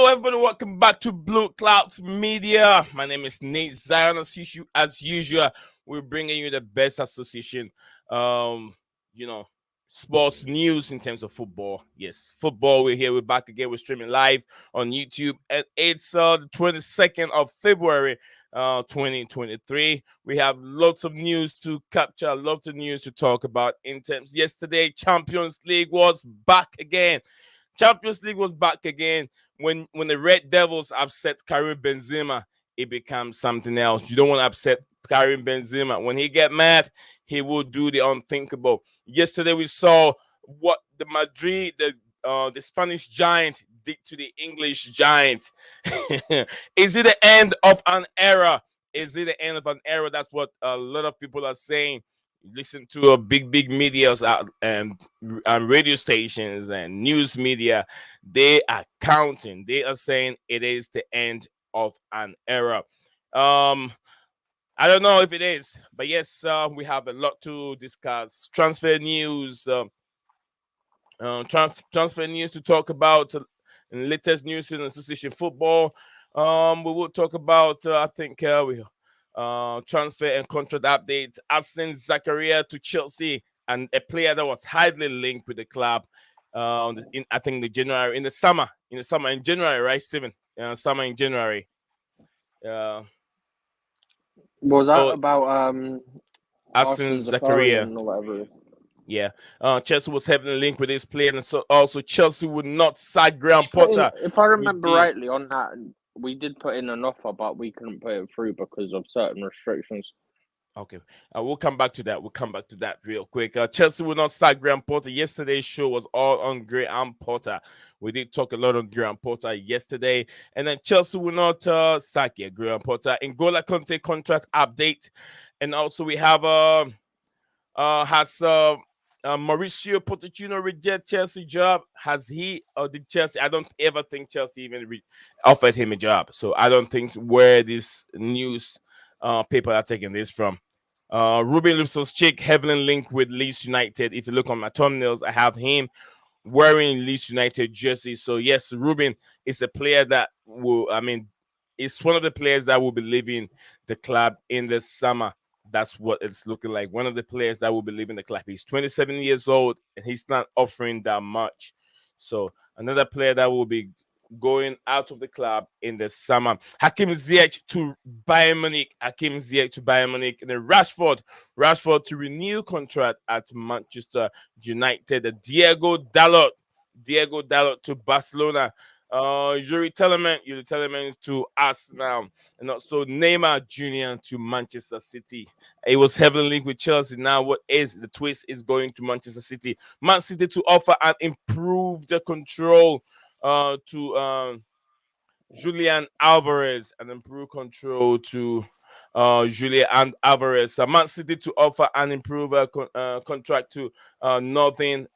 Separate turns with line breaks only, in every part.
everybody. Welcome back to Blue Clouds Media. My name is Nate Zion. As usual, we're bringing you the best association, um, you know, sports news in terms of football. Yes, football. We're here. We're back again. We're streaming live on YouTube, and it's the 22nd of February, 2023. We have lots of news to capture, lots of news to talk about. In terms, yesterday, Champions League was back again. Champions League was back again. When the Red Devils upset Karim Benzema, it becomes something else. You don't want to upset Karim Benzema. When he get mad, he will do the unthinkable. Yesterday we saw what the Madrid, the Spanish giant, did to the English giant. Is it the end of an era? Is it the end of an era? That's what a lot of people are saying. Listen to a big medias and radio stations and news media. They are counting. They are saying it is the end of an era. I don't know if it is, but yes, we have a lot to discuss. Transfer news, transfer news to talk about. Latest news in association football. We will talk about. I think we transfer and contract updates. Arsen Zakharyan to Chelsea, and a player that was highly linked with the club. I think in the summer in January, right, Steven? Summer in January.
Was that
So
about
Arsen
Arsen Zakharyan
Zakharyan.
or whatever?
Yeah. Chelsea was heavily linked with this player, and so also Chelsea would not sack Graham Potter.
If I
We
remember
did.
rightly, on that we did put in an offer, but we couldn't put it through because of certain restrictions.
Okay, we'll come back to that. We'll come back to that real quick. Chelsea will not sack Graham Potter. Yesterday's show was all on Graham Potter. We did talk a lot on Graham Potter yesterday. And then Chelsea will not sack Graham Potter. N'Golo Kanté contract update. And also we have Mauricio Pochettino reject Chelsea job? Has he or did Chelsea? I don't ever think Chelsea even offered him a job. So I don't think where this news people are taking this from. Ruben Loftus-Cheek heavily linked with Leeds United. If you look on my thumbnails, I have him wearing Leeds United jersey. So yes, Ruben is a player that it's one of the players that will be leaving the club in the summer. That's what it's looking like. One of the players that will be leaving the club. He's 27 years old and he's not offering that much. So another player that will be going out of the club in the summer. Hakim Ziyech to Bayern Munich. And then Rashford to renew contract at Manchester United. Diego Dalot to Barcelona. Yuri Telemann to Arsenal, and also Neymar Jr. to Manchester City. It was heavily linked with Chelsea. Now, what is the twist is going to Manchester City. Man City to offer an improved control to Julian Alvarez, and improved control to Julian Alvarez. Man City to offer an improved contract to Nathan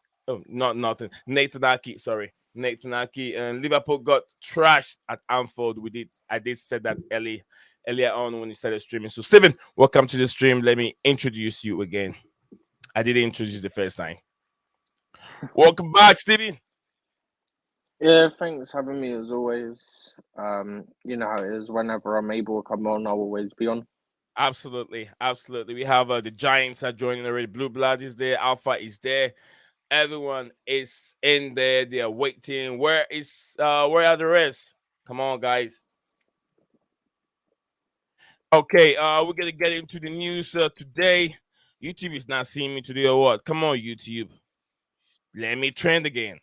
Aki. Sorry. Nathan Aki, and Liverpool got trashed at Anfield. I did say that earlier on when you started streaming. So Steven, welcome to the stream. Let me introduce you again. I didn't introduce you the first time. Welcome back, Steven.
Yeah, thanks for having me as always. You know how it is. Whenever I'm able to come on, I'll always be on.
Absolutely. We have the Giants are joining already. Blue Blood is there. Alpha is there. Everyone is in there. They are waiting. Where are the rest? Come on, guys. Okay, we're gonna get into the news today. YouTube is not seeing me today or what? Come on, YouTube. Let me trend again.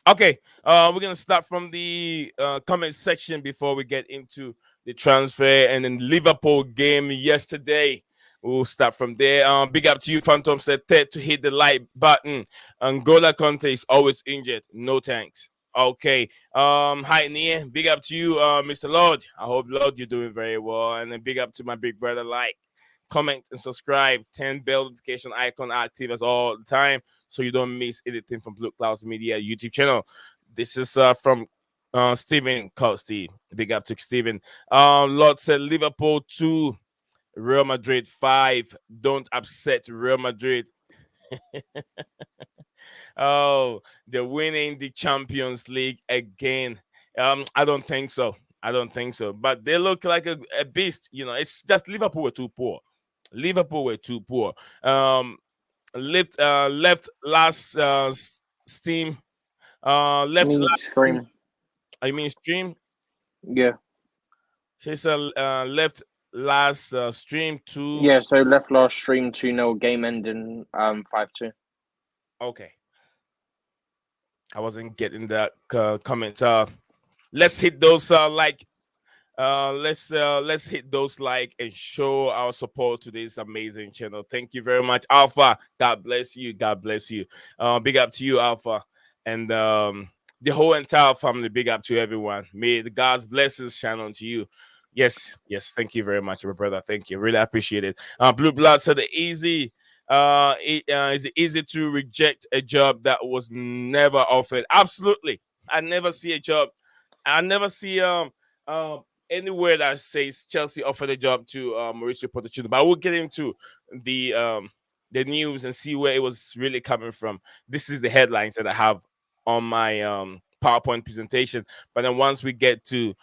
Okay, we're gonna start from the comment section before we get into the transfer and then Liverpool game yesterday. We'll start from there. Big up to you, Phantom said Ted to hit the like button. N'Golo Kanté is always injured. No thanks. Okay. Hi Nia. Big up to you, Mr. Lord. I hope Lord you're doing very well. And then big up to my big brother. Like, comment, and subscribe. 10 bell notification icon active as all the time so you don't miss anything from Blue Clouds Media YouTube channel. This is from Steven called Steve. Big up to Steven. Lord said Liverpool 2. Real Madrid 5. Don't upset Real Madrid. Oh, they're winning the Champions League again. I don't think so. I don't think so. But they look like a beast. It's just Liverpool were too poor. Liverpool were too poor. Left last steam. Left
Mean
last steam.
stream.
I mean stream.
Yeah.
She said left last stream to.
Yeah, so left last stream 2-0, game ending 5-2.
Okay, I wasn't getting that comment. Let's hit those let's hit those like and show our support to this amazing channel. Thank you very much, Alpha. God bless you. God bless you. Big up to you, Alpha, and the whole entire family. Big up to everyone. May the God's blessings shine onto you. Yes, yes. Thank you very much, my brother. Thank you. Really appreciate it. Blue Blood said the easy. Is it easy to reject a job that was never offered? Absolutely. I never see a job. I never see um anywhere that says Chelsea offered a job to Mauricio Pochettino. But I will get into the um the news and see where it was really coming from. This is the headlines that I have on my PowerPoint presentation. But then once we get to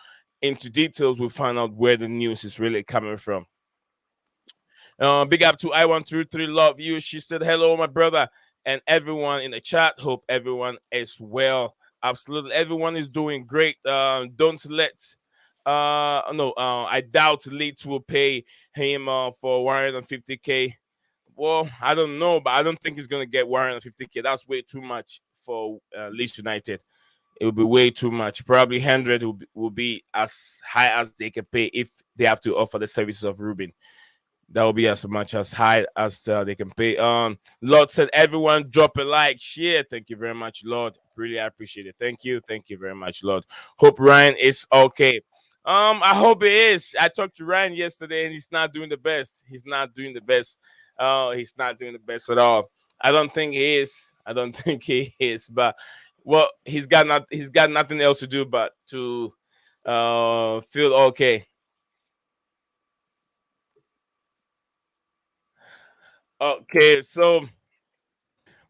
into details, we'll find out where the news is really coming from. Big up to I123 Love You. She said, hello, my brother, and everyone in the chat. Hope everyone is well. Absolutely. Everyone is doing great. Don't let no, I doubt Leeds will pay him for 150K. Well, I don't know, but I don't think he's gonna get 150K. That's way too much for Leeds United. It will be way too much. Probably 100 will be as high as they can pay if they have to offer the services of Ruben. That will be as much as high as they can pay. Lord said, everyone drop a like, share. Thank you very much, Lord. Really appreciate it. Thank you very much, Lord. Hope Ryan is okay. I hope he is. I talked to Ryan yesterday, and he's not doing the best. He's not doing the best. He's not doing the best at all. I don't think he is. I don't think he is. But well, he's got nothing else to do but to feel okay. Okay, so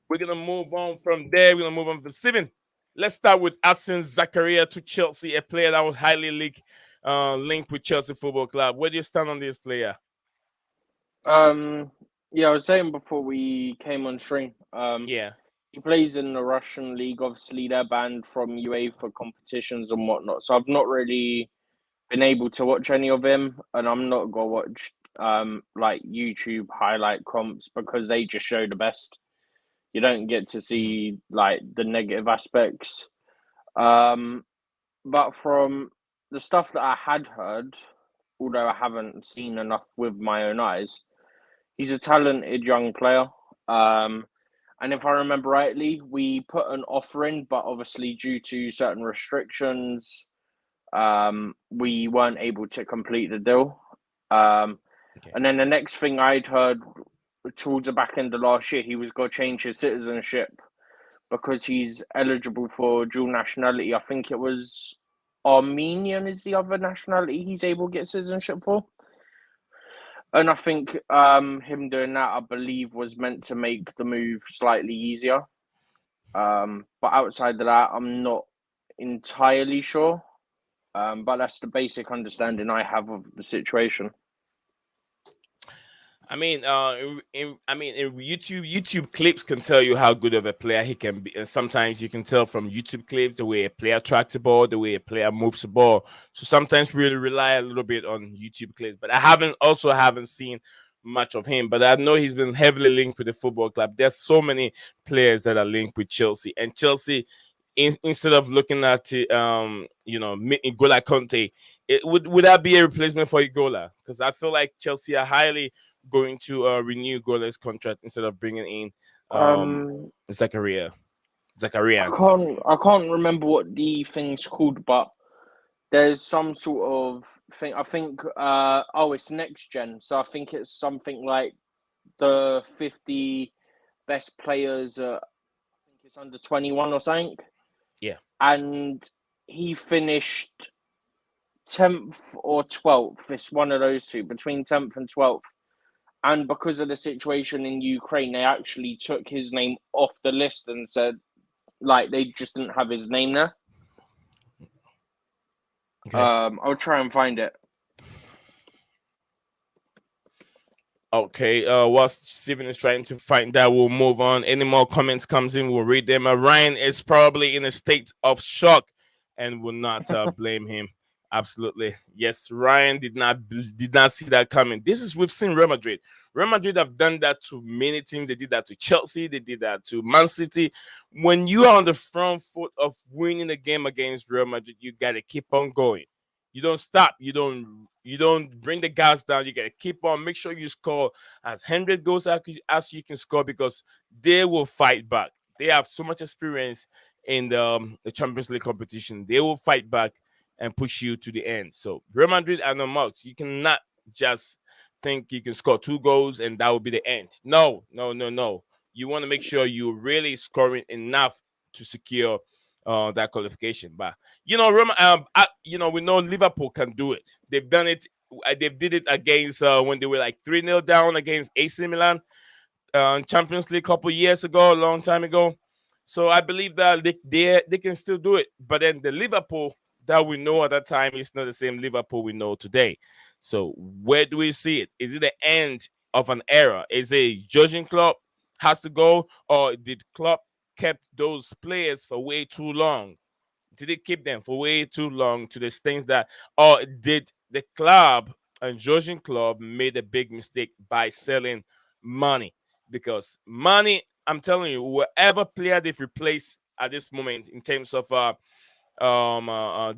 we're gonna move on from there. We're gonna move on from Steven. Let's start with Arsen Zakharyan to Chelsea, a player that was highly linked with Chelsea Football Club. Where do you stand on this player?
Um, yeah, I was saying before we came on stream,
Yeah.
he plays in the Russian league. Obviously, they're banned from UEFA competitions and whatnot. So I've not really been able to watch any of him, and I'm not gonna watch like YouTube highlight comps because they just show the best. You don't get to
Mhm.
see like the negative aspects. Um, but from the stuff that I had heard, although I haven't seen enough with my own eyes, he's a talented young player. Um, and if I remember rightly, we put an offer in, but obviously due to certain restrictions, we weren't able to complete the deal. Um,
Okay.
and then the next thing I'd heard towards the back end of last year, he was going to change his citizenship because he's eligible for dual nationality. I think it was Armenian is the other nationality he's able to get citizenship for. And I think him doing that, I believe, was meant to make the move slightly easier. But outside of that, I'm not entirely sure. But that's the basic understanding I have of the situation.
I mean, in YouTube clips can tell you how good of a player he can be, and sometimes you can tell from YouTube clips the way a player tracks the ball, the way a player moves the ball. So sometimes we really rely a little bit on YouTube clips, but I haven't seen much of him. But I know he's been heavily linked with the football club. There's so many players that are linked with Chelsea, and Chelsea. Instead of looking at N'Golo Kanté, would that be a replacement for Igola? Because I feel like Chelsea are highly going to renew Gole's contract instead of bringing in
Um,
Zachariah.
I
Zakharyan.
can't remember what the thing's called, but there's some sort of thing. I think it's next gen, so I think it's something like the 50 best players. I think it's under 21 or something,
Yeah.
and he finished 10th or 12th. It's one of those two, between 10th and 12th. And because of the situation in Ukraine, they actually took his name off the list and said, like, they just didn't have his name there.
Okay.
I'll try and find it.
Okay, whilst Steven is trying to find that, we'll move on. Any more comments comes in, we'll read them. Ryan is probably in a state of shock and will not blame him. Absolutely, yes. Ryan did not see that coming. This is we've seen Real Madrid. Real Madrid have done that to many teams. They did that to Chelsea. They did that to Man City. When you are on the front foot of winning a game against Real Madrid, you gotta keep on going. You don't stop. You don't bring the gas down. You gotta keep on. Make sure you score as 100 goals as you can score because they will fight back. They have so much experience in the Champions League competition. They will fight back and push you to the end. So Real Madrid are no mugs. You cannot just think you can score 2 goals and that will be the end. No, no, no, no. You want to make sure you're really scoring enough to secure that qualification. But we know Liverpool can do it. They've done it. They did it against when they were like 3-0 down against AC Milan, Champions League a couple years ago, a long time ago. So I believe that they can still do it. But then the Liverpool that we know at that time is not the same Liverpool we know today. So where do we see it? Is it the end of an era? Is it Jurgen Klopp has to go, or did Klopp kept those players for way too long? Did it keep them for way too long to the extent that, or did the club and Georgian club made a big mistake by selling money? Because money, I'm telling you, whatever player they've replaced at this moment in terms of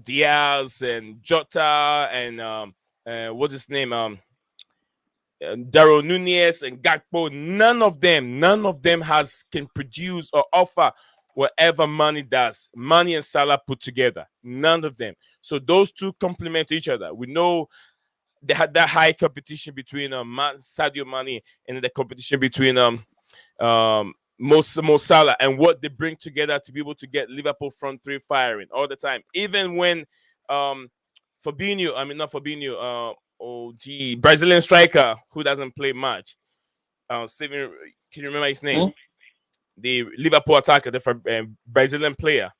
Diaz and Jota and what's his name, Darryl Nunez and Gakpo, none of them has can produce or offer whatever money does. Money and Salah put together, none of them. So those two complement each other. We know they had that high competition between Sadio Mane and the competition between Mo Salah and what they bring together to be able to get Liverpool front three firing all the time. Even when um, Fabinho, I mean not Fabinho, Brazilian striker who doesn't play much. Steven, can you remember his name?
Hmm?
The Liverpool attacker, the Brazilian player.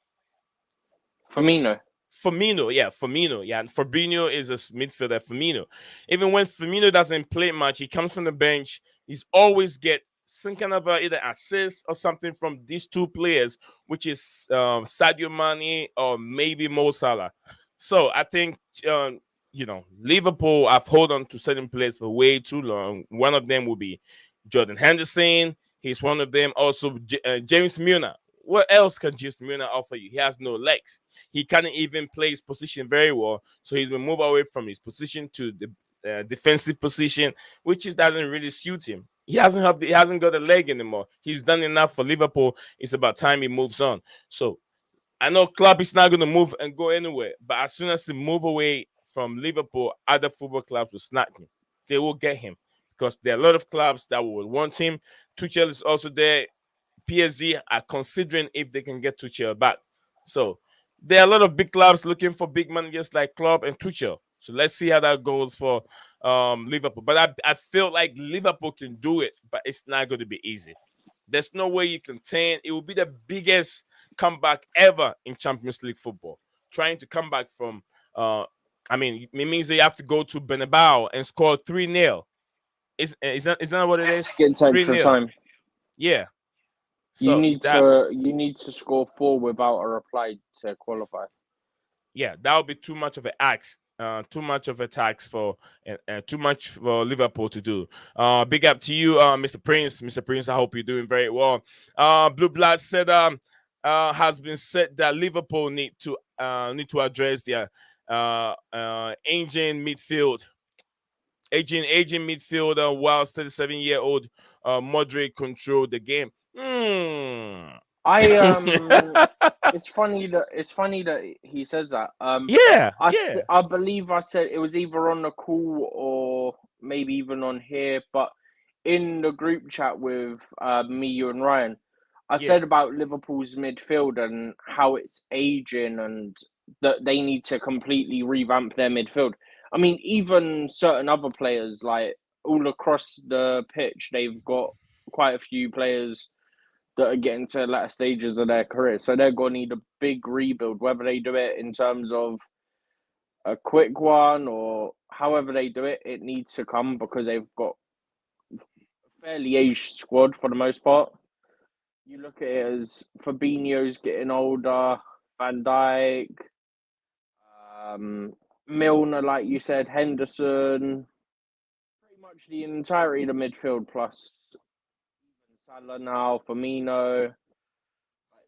Firmino.
Firmino, yeah. And Fabinho is a midfielder. Firmino, even when Firmino doesn't play much, he comes from the bench. He's always get some kind of either assist or something from these two players, which is Sadio Mane or maybe Mo Salah. So I think Liverpool have hold on to certain players for way too long. One of them will be Jordan Henderson. He's one of them. Also, James Milner. What else can James Milner offer you? He has no legs. He can't even play his position very well. So he's been moved away from his position to the defensive position, which doesn't really suit him. He hasn't got a leg anymore. He's done enough for Liverpool. It's about time he moves on. So I know Klopp is not going to move and go anywhere, but as soon as he move away from Liverpool, other football clubs will snap him. They will get him because there are a lot of clubs that will want him. Tuchel is also there. PSG are considering if they can get Tuchel back. So there are a lot of big clubs looking for big managers like Klopp and Tuchel. So let's see how that goes for Liverpool. But I feel like Liverpool can do it, but it's not going to be easy. There's no way you contain. It will be the biggest comeback ever in Champions League football. Trying to come back from, it means they have to go to Bernabeu and score 3-0. Is that what it
Just
is?
to get into extra
3-0.
time.
Yeah.
You
So
need
that
to score 4 without a reply to qualify.
yeah, that would be too much of an axe. Too much of a tax for too much for Liverpool to do. Big up to you, Mr. Prince. Mr. Prince, I hope you're doing very well. Blue Blood said has been said that Liverpool need to address their aging midfield. Aging midfielder while 37-year-old Modric control the game.
I it's funny that he says that.
Yeah, yeah,
I believe I said it was either on the call or maybe even on here, but in the group chat with me, you, and Ryan, I
yeah.
said about Liverpool's midfield and how it's aging and that they need to completely revamp their midfield. I mean, even certain other players, like all across the pitch, they've got quite a few players that are getting to latter stages of their career. So they're going to need a big rebuild, whether they do it in terms of a quick one or however they do it, it needs to come because they've got a fairly aged squad for the most part. You look at it as Fabinho's getting older, Van Dijk, Milner, like you said, Henderson, pretty much the entirety of the midfield plus Salah now, Firmino.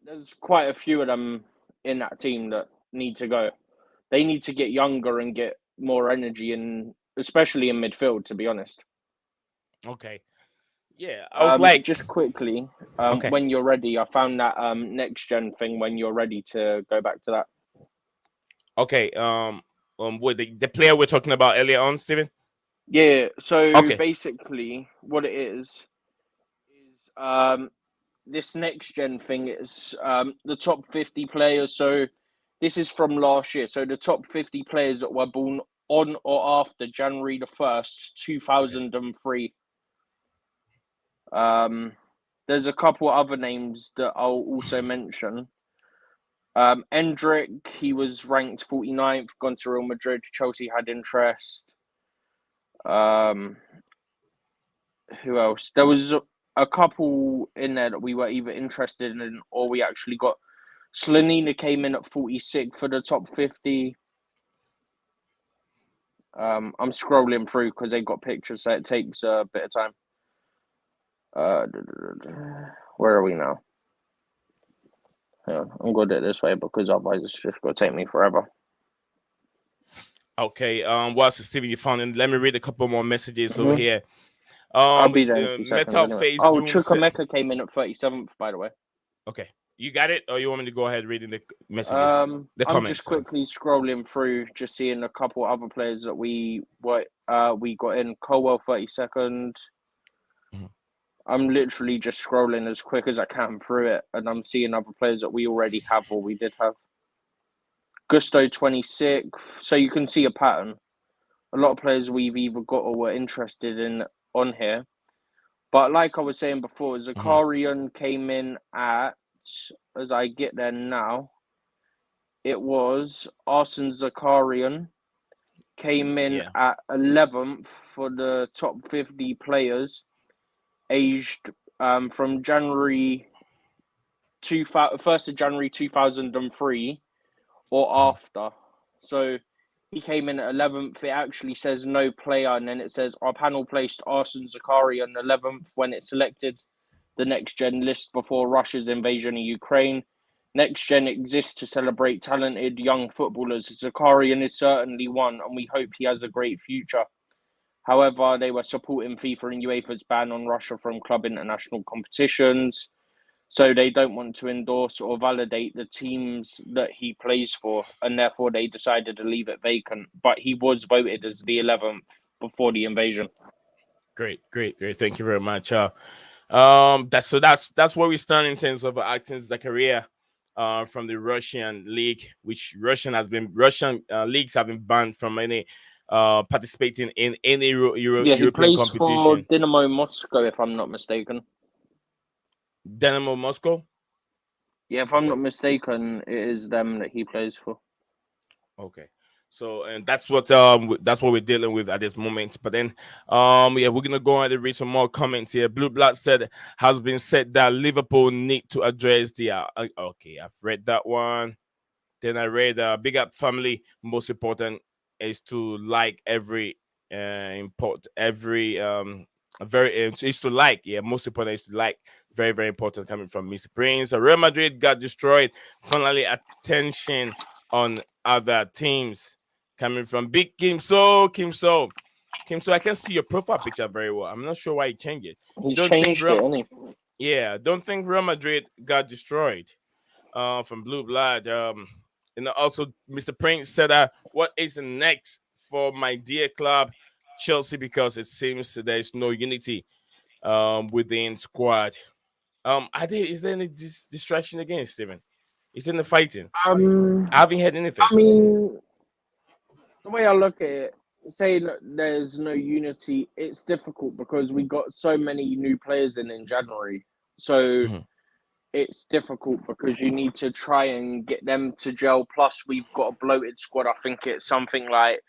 There's quite a few of them in that team that need to go. They need to get younger and get more energy, and especially in midfield, to be honest.
Okay. Yeah, I was
Just quickly,
okay.
when you're ready, I found that next gen thing. When you're ready to go back to that,
Okay. With the player we're talking about earlier on, Steven?
yeah. So
Okay.
basically, what it is this next gen thing is the top 50 players. So this is from last year. So the top 50 players that were born on or after January the 1st,
Okay.
2003. There's a couple other names that I'll also mention. Endrick, he was ranked 49th, gone to Real Madrid. Chelsea had interest. Who else? There was a couple in there that we were either interested in or we actually got. Slanina came in at 46 for the top 50. I'm scrolling through because they've got pictures, so it takes a bit of time. Where are we now? Yeah, I'm going to do it this way because otherwise it's just going to take me forever.
Okay. Whilst Steven you found it, let me read a couple more messages over
Mm-hmm.
here.
I'll be there in 2 seconds
Metal
anyway.
Face
Oh,
Doom said,
Chukwemeka came in at 37th, by the way.
okay. You got it, or you want me to go ahead reading the messages, the
I'm just
comments?
quickly scrolling through, just seeing a couple other players that we got in. Colwell 32nd.
Mhm.
I'm literally just scrolling as quick as I can through it, and I'm seeing other players that we already have or we did have. Gusto 26th. So you can see a pattern. A lot of players we've either got or were interested in on here. But like I was saying before, Zakharyan came in at, as I get there now, it was Arsen Zakharyan came in
Yeah.
at 11th for the top 50 players aged from January 1st of January 2003 or
Mhm.
after. So he came in at 11th. It actually says no player, and then it says our panel placed Arsen Zakharyan 11th when it selected the next gen list before Russia's invasion of Ukraine. Next gen exists to celebrate talented young footballers. Zakharyan is certainly one, and we hope he has a great future. However, they were supporting FIFA and UEFA's ban on Russia from club international competitions. So they don't want to endorse or validate the teams that he plays for, and therefore they decided to leave it vacant. But he was voted as the 11th before the invasion.
Great. Thank you very much. That's where we stand in terms of Arsen Zakharyan, from the Russian league, which Russian leagues have been banned from any participating in any
Yeah, he
European
plays for
competition.
Dynamo Moscow, if I'm not mistaken.
Dynamo Moscow.
Yeah, if I'm
Okay.
not mistaken, it is them that he plays for.
Okay. So and that's what we're dealing with at this moment. But then yeah, we're gonna go ahead and read some more comments here. Blue Blood said has been said that Liverpool need to address the okay, I've read that one. Then I read Big Up Family. Most important is to like every import every very is to like, yeah, most important is to like, very very important, coming from Mr. Prince. Real Madrid got destroyed, finally attention on other teams, coming from Big Kim So I can see your profile picture very well. I'm not sure why you changed it.
He's
Don't think
changed it,
Real
hasn't he?
Yeah, don't think Real Madrid got destroyed from Blue Blood. And also Mr. Prince said, what is the next for my dear club Chelsea, because it seems there's no unity within squad. Is there any distraction again, Steven? Is in the fighting? I haven't heard anything.
I mean, the way I look at it, saying that there's no unity, it's difficult because we got so many new players in January. So
Mhm.
it's difficult because you need to try and get them to gel. Plus, we've got a bloated squad. I think it's something like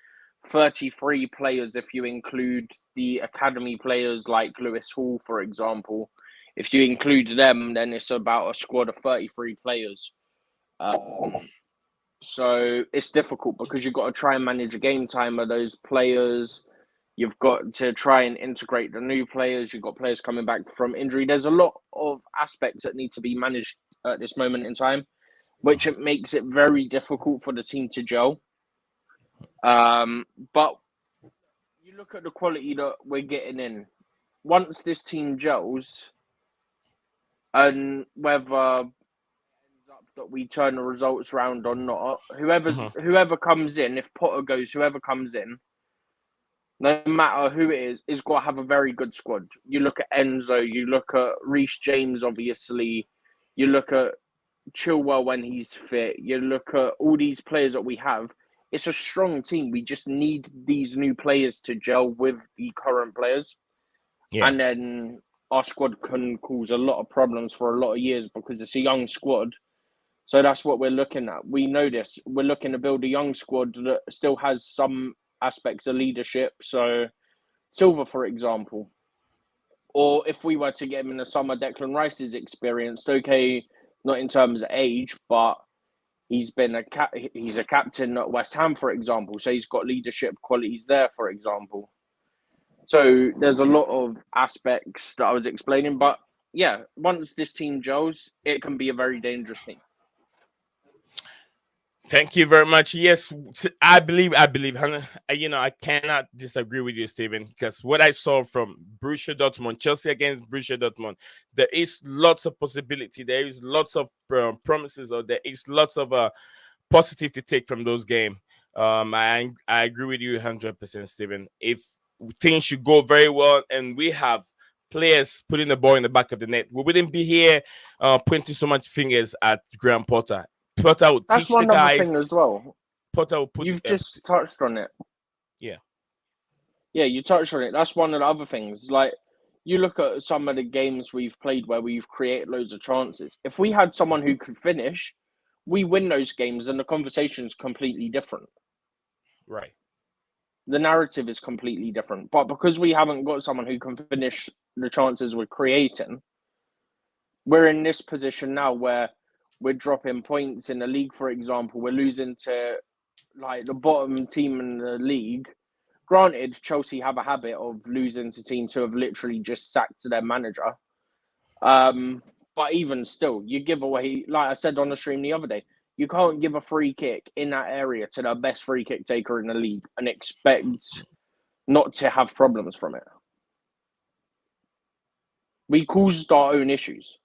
33 players if you include the academy players like Lewis Hall, for example. If you include them, then it's about a squad of 33 players. So it's difficult because you've got to try and manage a game time of those players. You've got to try and integrate the new players. You've got players coming back from injury. There's a lot of aspects that need to be managed at this moment in time, which it makes it very difficult for the team to gel. But you look at the quality that we're getting in. Once this team gels, and whether that we turn the results around or not, whoever comes in, if Potter goes, whoever comes in, no matter who it is got to have a very good squad. You look at Enzo, you look at Reece James, obviously, you look at Chilwell when he's fit, you look at all these players that we have. It's a strong team. We just need these new players to gel with the current players. Yeah. And then our squad can cause a lot of problems for a lot of years because it's a young squad. So that's what we're looking at. We know this. We're looking to build a young squad that still has some aspects of leadership. So Silva, for example, or if we were to get him in the summer, Declan Rice is experienced. Okay, not in terms of age, but he's been he's a captain at West Ham, for example. So he's got leadership qualities there, for example. So there's a lot of aspects that I was explaining. But yeah, once this team gels, it can be a very dangerous team.
Thank you very much. Yes, I believe, I cannot disagree with you, Steven, because what I saw from Borussia Dortmund, Chelsea against Borussia Dortmund, there is lots of possibility. There is lots of promises, or there is lots of positive to take from those games. I agree with you 100%, Steven. If things should go very well and we have players putting the ball in the back of the net, we wouldn't be here pointing so much fingers at Graham Potter. Potter will teach the guys.
That's one other thing as well.
Potter will put.
You've just touched on it.
Yeah.
Yeah, you touched on it. That's one of the other things. Like, you look at some of the games we've played where we've created loads of chances. If we had someone who could finish, we win those games and the conversation's completely different.
Right.
The narrative is completely different. But because we haven't got someone who can finish the chances we're creating, we're in this position now where we're dropping points in the league, for example. We're losing to like the bottom team in the league. Granted, Chelsea have a habit of losing to teams who have literally just sacked their manager. But even still, you give away, like I said on the stream the other day, you can't give a free kick in that area to the best free kick taker in the league and expect not to have problems from it. We caused our own issues.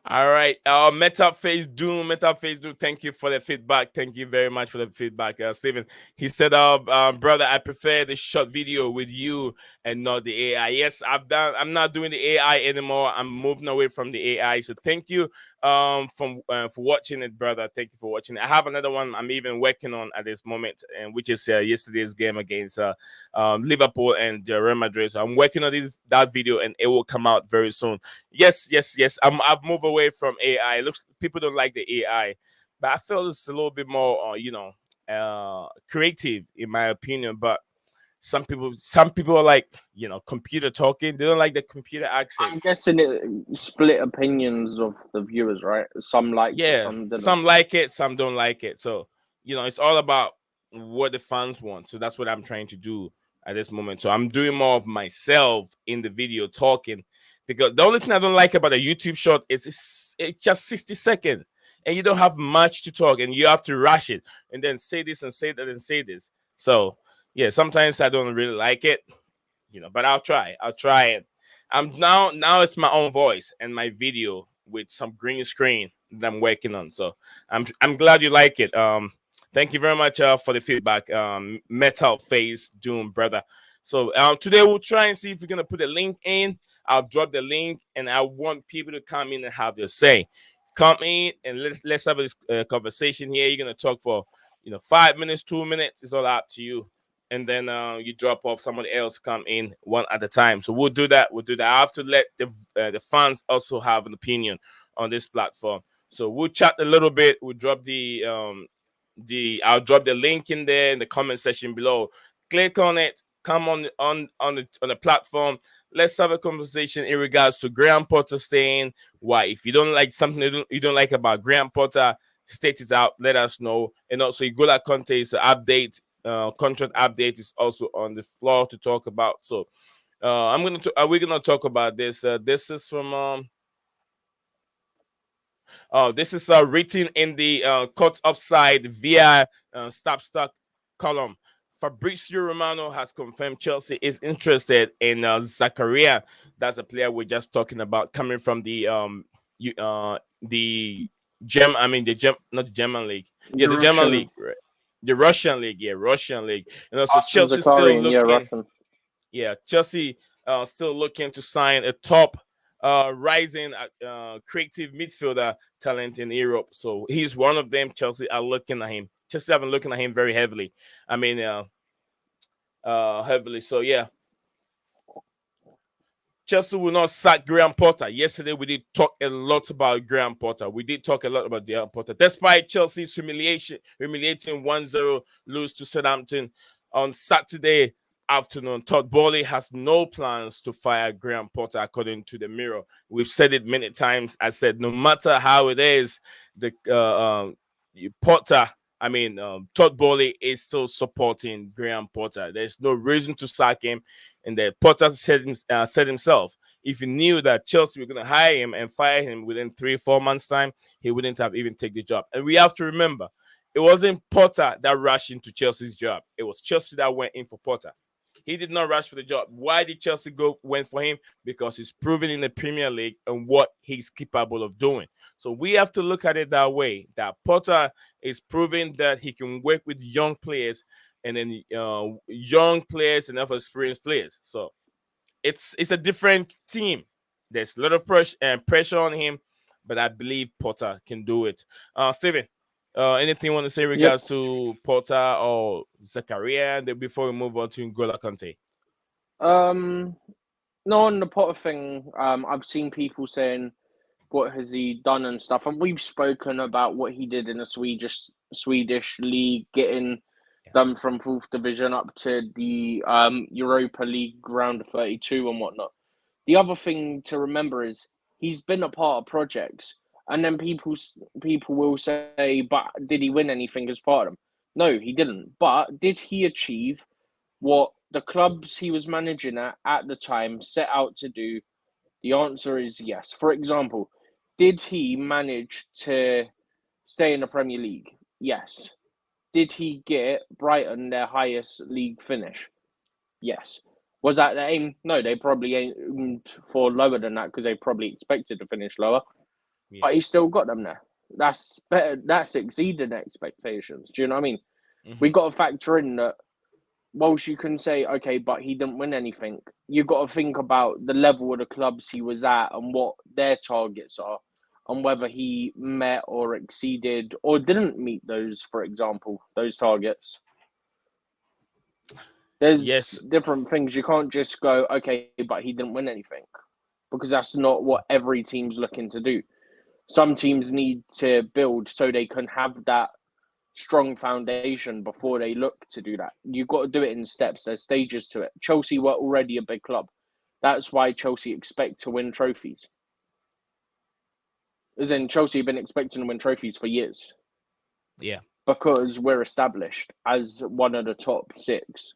All right. Metal Face Doom. Thank you for the feedback. Thank you very much for the feedback, Steven. He said, brother, I prefer the short video with you and not the AI. Yes, I'm not doing the AI anymore. I'm moving away from the AI. So thank you for watching it, brother. Thank you for watching it. I have another one I'm even working on at this moment, and which is yesterday's game against Liverpool and Real Madrid. So I'm working on that video, and it will come out very soon. Yes. I've moved away from AI. It looks, people don't like the AI, but I feel it's a little bit more, creative in my opinion. But some people are like, computer talking. They don't like the computer accent.
I'm guessing it split opinions of the viewers, right? Some like it, some didn't.
Some like it, some don't like it. So, it's all about what the fans want. So that's what I'm trying to do at this moment. So I'm doing more of myself in the video talking. Because the only thing I don't like about a YouTube short is it's just 60 seconds. And you don't have much to talk. And you have to rush it. And then say this and say that and say this. So, yeah, sometimes I don't really like it. But I'll try it. Now it's my own voice and my video with some green screen that I'm working on. So I'm glad you like it. Thank you very much for the feedback. Metal Face Doom, brother. So today we'll try and see if we're going to put a link in. I'll drop the link, and I want people to come in and have their say. Come in and let's have a conversation here. You're gonna talk for 5 minutes, 2 minutes. It's all up to you. and then you drop off. Somebody else come in one at a time. So we'll do that. We'll do that. I have to let the fans also have an opinion on this platform. So we'll chat a little bit. We'll drop I'll drop the link in there in the comment section below. Click on it. Come on the platform. Let's have a conversation in regards to Graham Potter staying. Why? If you don't like something you don't like about Graham Potter, state it out. Let us know. And also, N'Golo Kanté's update, contract update is also on the floor to talk about. So, we're gonna talk about this. This is from this is written in the cut offside via Stop Stock column. Fabrizio Romano has confirmed Chelsea is interested in Zakharyan. That's a player we're just talking about, coming from the not the German league. Yeah,
The
the German
Russian
league, right? The Russian league, yeah, Russian league. And also
Arsen
Chelsea still
Zakharyan, yeah,
looking.
Russian.
Yeah, Chelsea still looking to sign a top rising creative midfielder talent in Europe. So he's one of them. Chelsea are looking at him. Chelsea have been looking at him very heavily. I mean, heavily. So yeah, Chelsea will not sack Graham Potter. Yesterday, we did talk a lot about Graham Potter. We did talk a lot about Graham Potter. Despite Chelsea's humiliating 1-0 lose to Southampton on Saturday afternoon, Todd Bowley has no plans to fire Graham Potter, according to the Mirror. We've said it many times. I said, no matter how it is, the Potter, Todd Bowley is still supporting Graham Potter. There's no reason to sack him. And that Potter said himself, if he knew that Chelsea were going to hire him and fire him within 3-4 months' time, he wouldn't have even taken the job. And we have to remember, it wasn't Potter that rushed into Chelsea's job. It was Chelsea that went in for Potter. He did not rush for the job. Why did Chelsea went for him? Because he's proven in the Premier League and what he's capable of doing. So we have to look at it that way, that Potter is proving that he can work with young players, and then young players and other experienced players. So it's a different team. There's a lot of pressure on him, but I believe Potter can do it. Steven, anything you want to say in
Yep.
regards to Potter or Zakharyan before we move on to N'Golo Kanté?
No, on the Potter thing, I've seen people saying, what has he done and stuff, and we've spoken about what he did in the Swedish league, getting them from fourth division up to the Europa League round of 32 and whatnot. The other thing to remember is he's been a part of projects, and then people will say, but did he win anything as part of them? No, he didn't. But did he achieve what the clubs he was managing at the time set out to do? The answer is yes. For example, did he manage to stay in the Premier League? Yes. Did he get Brighton their highest league finish? Yes. Was that the aim? No, they probably aimed for lower than that because they probably expected to finish lower.
Yeah.
But he still got them there. That's better. That's exceeded expectations. Do you know what I mean?
Mm-hmm.
We got to factor in that. Whilst you can say, okay, but he didn't win anything, you've got to think about the level of the clubs he was at and what their targets are, and whether he met or exceeded or didn't meet those, for example, those targets. There's
Yes.
different things. You can't just go, okay, but he didn't win anything, because that's not what every team's looking to do. Some teams need to build so they can have that strong foundation before they look to do that. You've got to do it in steps. There's stages to it. Chelsea were already a big club. That's why Chelsea expect to win trophies. As in, Chelsea have been expecting to win trophies for years.
Yeah.
Because we're established as one of the top six.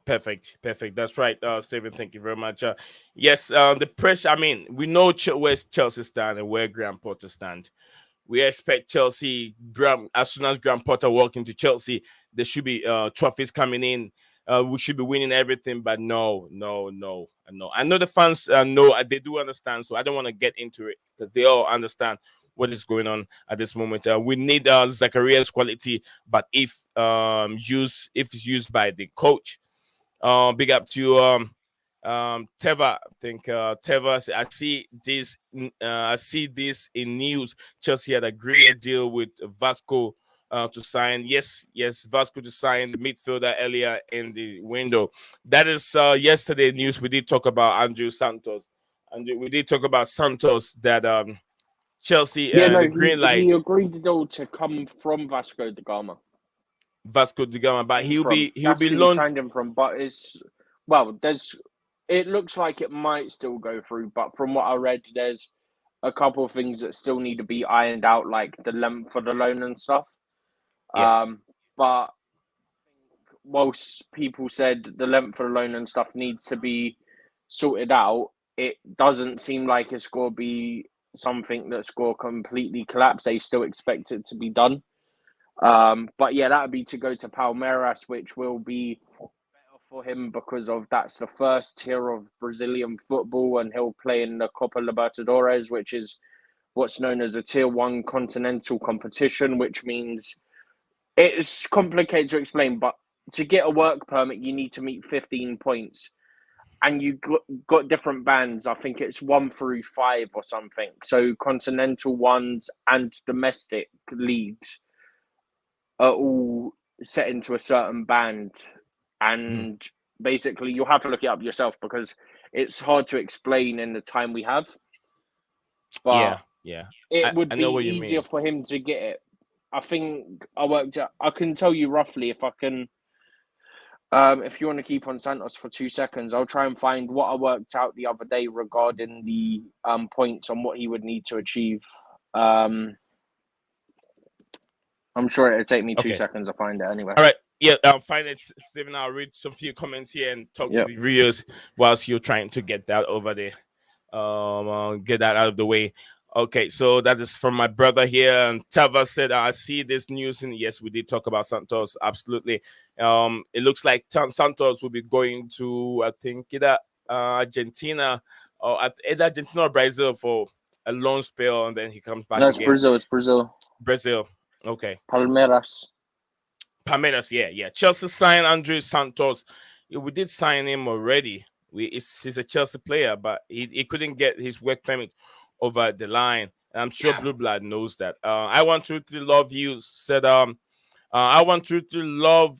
Perfect. That's right, Stephen. Thank you very much. Yes, the pressure. We know where Chelsea stand and where Graham Potter stand. We expect Chelsea, as soon as Graham Potter walk into Chelsea, there should be trophies coming in. We should be winning everything, but no. I know the fans know, they do understand, so I don't want to get into it because they all understand what is going on at this moment. We need Zakharyan's quality, but if it's used by the coach, big up to Teva. I think Teva. I see this in news. Chelsea had agreed a deal with Vasco to sign. Yes, Vasco to sign the midfielder earlier in the window. That is yesterday news. We did talk about Andrew Santos, and we did talk about Santos that Chelsea
Yeah, no,
the green
he
light
agreed though to come from Vasco da Gama.
Vasco da Gama, but he'll
That's
be
who he
loaned.
signed him from. But there's it looks like it might still go through, but from what I read, there's a couple of things that still need to be ironed out, like the length for the loan and stuff.
Yeah,
But whilst people said the length for the loan and stuff needs to be sorted out, it doesn't seem like it's going to be something that's going to completely collapse. They still expect it to be done. But yeah, that would be to go to Palmeiras, which will be better for him because of that's the first tier of Brazilian football, and he'll play in the Copa Libertadores, which is what's known as a tier one continental competition, which means it's complicated to explain, but to get a work permit, you need to meet 15 points. And you got different bands. I think it's 1 through 5 or something. So continental ones and domestic leagues are all set into a certain band. And basically, you'll have to look it up yourself because it's hard to explain in the time we have. But
yeah.
it
I
would be
know what you
easier
mean.
for him to get it. I think I can tell you roughly if I can. If you want to keep on Santos for 2 seconds, I'll try and find what I worked out the other day regarding the points on what he would need to achieve. I'm sure it'll take me two
Okay.
seconds to find it anyway.
All right. Yeah, I'll find it, Stephen. I'll read some few comments here and talk to
Yep.
the viewers whilst you're trying to get that over there. Get that out of the way. Okay, so that is from my brother here. And Tava said, I see this news. And yes, we did talk about Santos. Absolutely. It looks like Santos will be going to, I think, either Argentina either Argentina or Brazil for a loan spell. And then he comes back
No, it's
again.
Brazil. It's Brazil.
Brazil. Okay.
Palmeiras.
Palmeiras, yeah. Chelsea signed Andres Santos. Yeah, we did sign him already. He's a Chelsea player, but he couldn't get his work permit over the line. And I'm sure Blue Blood knows that. I want to love you. Said I want to love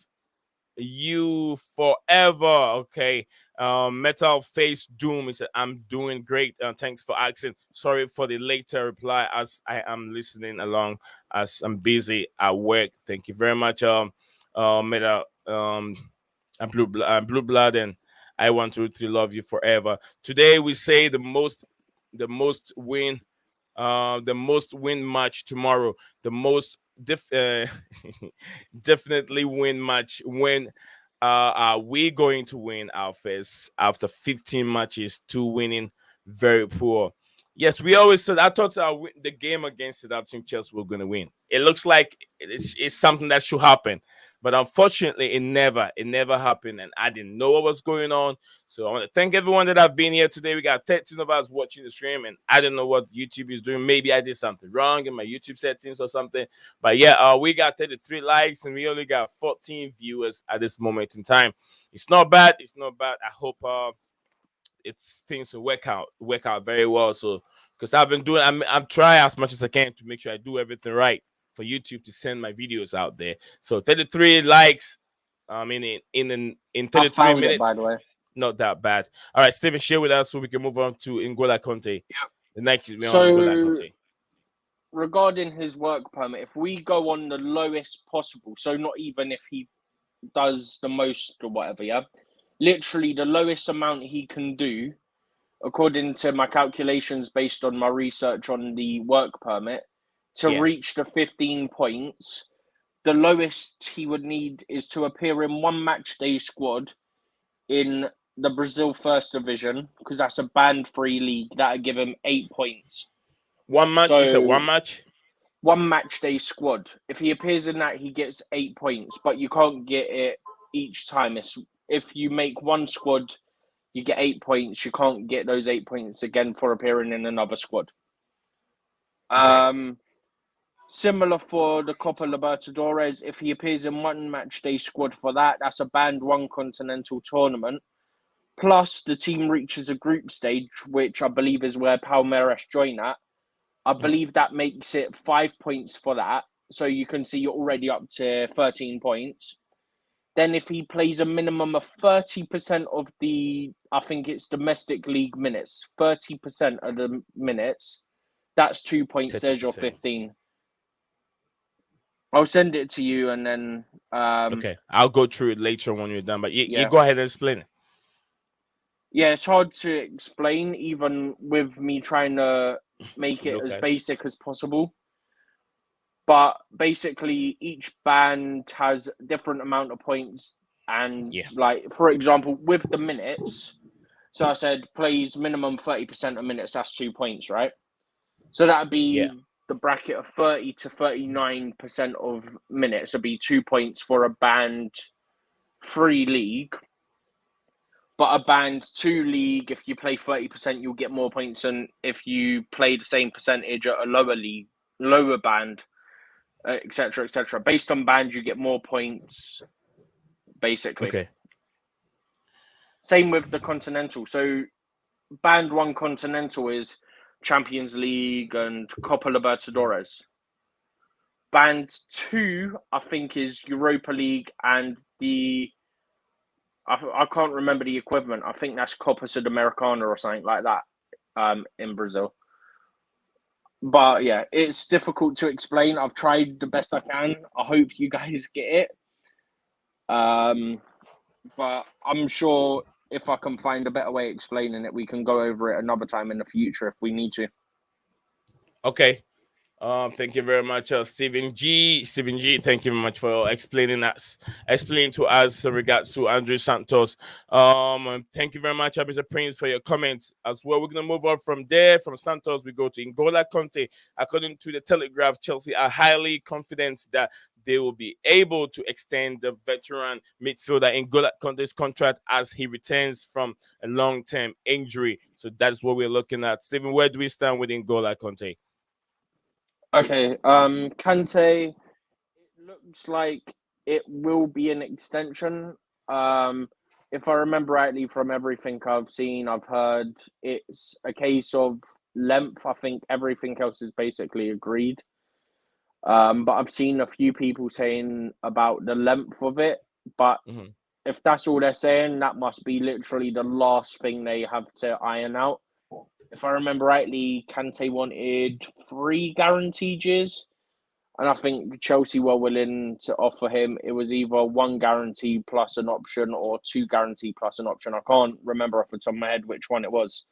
you forever. Okay. Metal Face Doom. He said, I'm doing great. Thanks for asking. Sorry for the later reply as I am listening along as I'm busy at work. Thank you very much. Metal Blue Blood, and I want to love you forever. Today we say the most win match tomorrow. The most definitely win match when are we going to win our first after 15 matches, 2 winning, very poor. Yes, we always said I thought the game against Southampton Chelsea were going to win. It looks like it's something that should happen, but unfortunately, it never happened, and I didn't know what was going on. So I want to thank everyone that have been here today. We got 13 of us watching the stream, and I don't know what YouTube is doing. Maybe I did something wrong in my YouTube settings or something. But yeah, we got 33 likes, and we only got 14 viewers at this moment in time. It's not bad. It's not bad. I hope it's things to work out very well. So because I've been doing, I'm trying as much as I can to make sure I do everything right for YouTube to send my videos out there. So 33 likes. In 33
I found
minutes.
it, by the way.
Not that bad. All right, Stephen, share with us so we can move on to N'Golo Kanté.
Yep.
The next is
So,
N'Golo Kanté.
regarding his work permit, if we go on the lowest possible, so not even if he does the most or whatever, yeah, literally the lowest amount he can do, according to my calculations based on my research on the work permit, to reach the 15 points, the lowest he would need is to appear in one match day squad in the Brazil First Division, because that's a band-free league. That would give him 8 points.
One match?
So,
you said one match?
One match day squad. If he appears in that, he gets 8 points, but you can't get it each time. If you make one squad, you get 8 points. You can't get those 8 points again for appearing in another squad.
Okay.
Similar for the Copa Libertadores, if he appears in one match day squad for that, that's a band one continental tournament. Plus, the team reaches a group stage, which I believe is where Palmeiras join at. I believe that makes it 5 points for that. so you can see you're already up to 13 points. Then if he plays a minimum of 30% of the, I think it's domestic league minutes, 30% of the minutes, that's 2 points. There's your
30%.
15. I'll send it to you and then...
Okay, I'll go through it later when you're done, but you
Yeah.
go ahead and explain it.
Yeah, it's hard to explain, even with me trying to make it as basic as possible. But basically, each band has a different amount of points. And, like, for example, with the minutes, so I said plays minimum 30% of minutes, that's 2 points, right? So that would be the bracket of 30 to 39% of minutes would be 2 points for a band 3 league. But a band 2 league, if you play 30%, you'll get more points than if you play the same percentage at a lower league, lower band, etc., etc. Based on band, you get more points, basically.
Okay.
Same with the Continental. So band 1 Continental is Champions League and Copa Libertadores. Band 2, I think, is Europa League and I can't remember the equivalent. I think that's Copa Sudamericana or something like that in Brazil. But yeah, it's difficult to explain. I've tried the best I can. I hope you guys get it. But I'm sure if I can find a better way of explaining it, we can go over it another time in the future if we need to.
Okay. Thank you very much, Stephen G. Stephen G, thank you very much for explaining to us in regards to Andrew Santos. Thank you very much, Mr. Prince, for your comments as well. We're gonna move on from there. From Santos, we go to N'Golo Kanté. According to the Telegraph, Chelsea are highly confident that they will be able to extend the veteran midfielder N'Golo Kanté's contract as he returns from a long-term injury. So that's what we're looking at. Stephen, where do we stand with N'Golo Kanté?
Okay, Kante, it looks like it will be an extension. If I remember rightly from everything I've seen, I've heard, it's a case of length. I think everything else is basically agreed. But I've seen a few people saying about the length of it. But if that's all they're saying, that must be literally the last thing they have to iron out. If I remember rightly, Kante wanted 3 guaranteed years. And I think Chelsea were willing to offer him. It was either 1 guarantee plus an option or 2 guarantee plus an option. I can't remember off the top of my head which one it was.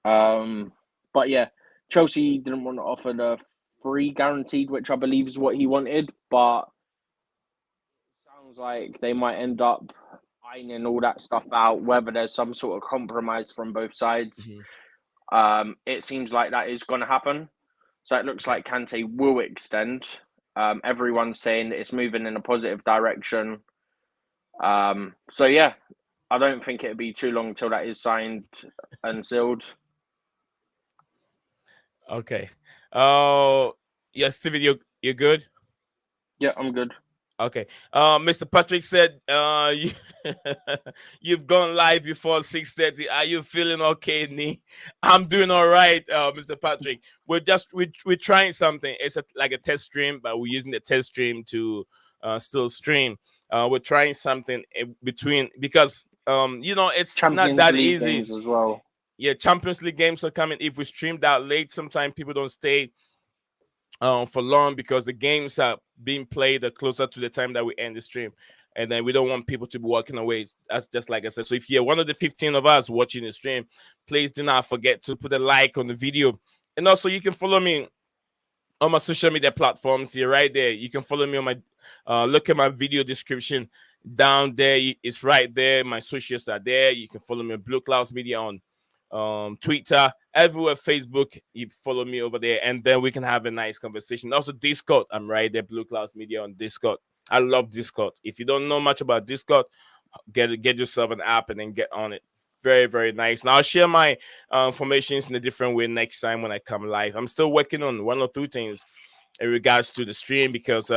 But yeah, Chelsea didn't want to offer the 3 guaranteed, which I believe is what he wanted. But it sounds like they might end up ironing all that stuff out, whether there's some sort of compromise from both sides. It seems like that is going to happen. So it looks like Kante will extend. Everyone's saying that it's moving in a positive direction. So yeah, I don't think it'll be too long until that is signed and sealed.
Okay. Yes, Steven, you're good?
Yeah, I'm good.
Okay. Mr. Patrick said you've gone live before 6:30. Are you feeling okay, Nee? I'm doing all right, Mr. Patrick. We're trying something. It's like a test stream, but we're using the test stream to still stream. We're trying something between because it's
Champions
not that
League
easy
games as well.
Yeah, Champions League games are coming. If we stream that late, sometimes people don't stay for long because the games are being played closer to the time that we end the stream, and then we don't want people to be walking away. That's just like I said. So if you're one of the 15 of us watching the stream, please do not forget to put a like on the video, and also you can follow me on my social media platforms here, right there. You can follow me on my look at my video description down there. It's right there. My socials are there. You can follow me on Blue Clouds Media on Twitter, everywhere, Facebook. You follow me over there, and then we can have a nice conversation. Also, Discord, I'm right there, Blue Clouds Media on Discord. I love Discord. If you don't know much about Discord, get yourself an app and then get on it. Very, very nice. Now I'll share my informations in a different way next time when I come live. I'm still working on 1 or 2 things in regards to the stream because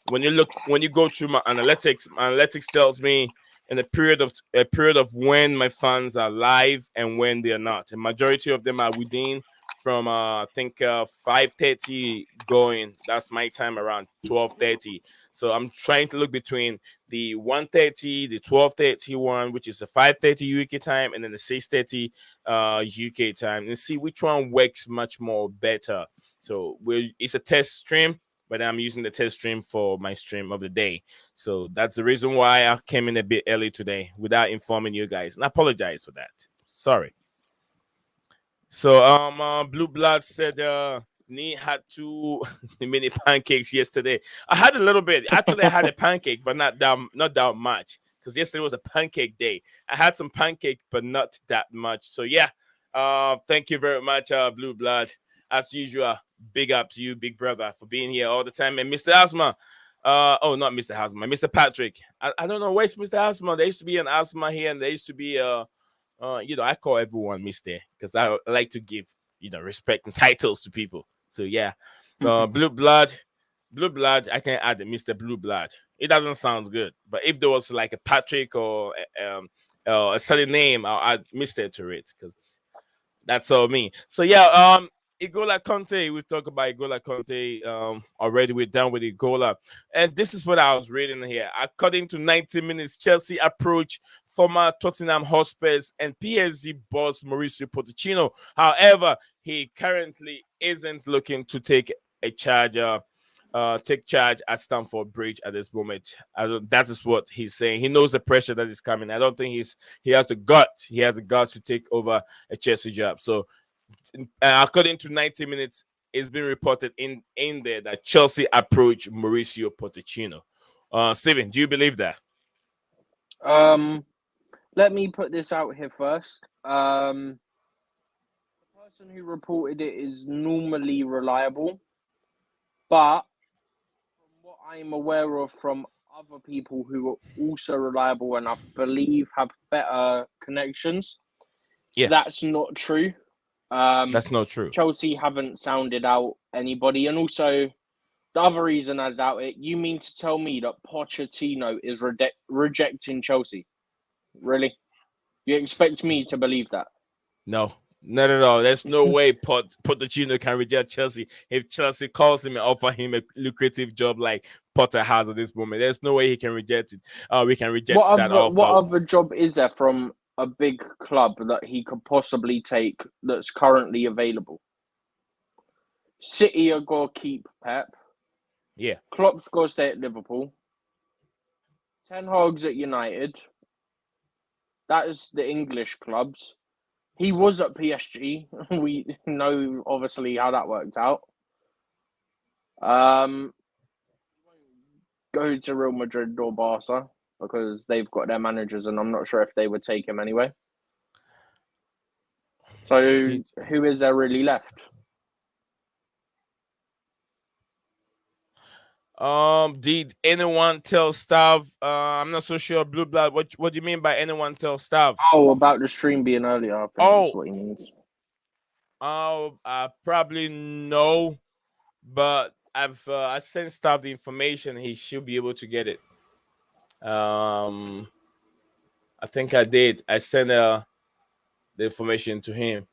when you go through my analytics tells me in a period of when my fans are live and when they are not. A majority of them are within from I think 5:30 going. That's my time around 12:30. So I'm trying to look between the 1:30, the 12:30 one, which is a 5:30 UK time, and then the 6:30 UK time, and see which one works much more better. So it's a test stream, but I'm using the test stream for my stream of the day. So that's the reason why I came in a bit early today without informing you guys. And I apologize for that. Sorry. So Blue Blood said Nee had two mini pancakes yesterday. I had a little bit. Actually, I had a pancake, but not that much. Because yesterday was a pancake day. I had some pancake, but not that much. So yeah. Thank you very much, Blue Blood. As usual, big up to you, big brother, for being here all the time. And Mr. Asma. Oh, not Mr. Asma, Mr. Patrick. I don't know where's Mr. Asma. There used to be an Asma here, and there used to be I call everyone Mister because I like to give respect and titles to people. So yeah, Blue Blood, I can add Mr. Blue Blood. It doesn't sound good, but if there was like a Patrick or a certain name, I'll add Mister to it because that's all me. So yeah, N'Golo Kanté. We talked about N'Golo Kanté already. We're done with N'Golo, and this is what I was reading here. According to 90 Minutes, Chelsea approach former Tottenham Hotspurs and PSG boss Mauricio Pochettino. However, he currently isn't looking to take charge at Stamford Bridge at this moment. That is what he's saying. He knows the pressure that is coming. I don't think he has the guts. He has the guts to take over a Chelsea job. So, according to 90 Minutes, it's been reported in there that Chelsea approached Mauricio Pochettino. Steven, do you believe that?
Let me put this out here first. The person who reported it is normally reliable, but from what I'm aware of from other people who are also reliable and I believe have better connections, that's not true.
That's not true.
Chelsea haven't sounded out anybody, and also the other reason I doubt it. You mean to tell me that Pochettino is rejecting Chelsea? Really? You expect me to believe that?
No, not at all. There's no way Pochettino can reject Chelsea if Chelsea calls him and offer him a lucrative job like Potter has at this moment. There's no way he can reject it. We can reject that offer.
What other job is there from a big club that he could possibly take that's currently available? City are going to keep Pep.
Yeah.
Klopp's going to stay at Liverpool. Ten Hag's at United. That is the English clubs. He was at PSG. We know, obviously, how that worked out. Go to Real Madrid or Barca because they've got their managers, and I'm not sure if they would take him anyway. So, who is there really left?
Did anyone tell staff? I'm not so sure, Blue Blood. What do you mean by anyone tell staff?
Oh, about the stream being earlier. I think that's what he means.
Probably no, but I sent staff the information. He should be able to get it. I think I did. I sent the information to him.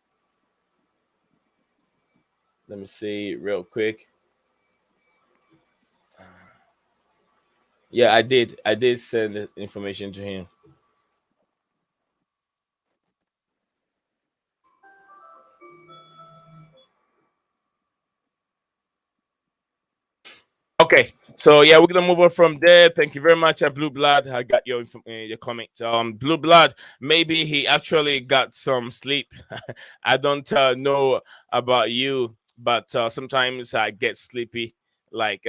Let me see real quick. Yeah, I did. I did send the information to him. Okay, so yeah, we're gonna move on from there. Thank you very much, Blue Blood. I got your comment. Blue Blood, maybe he actually got some sleep. I don't know about you, but sometimes I get sleepy, like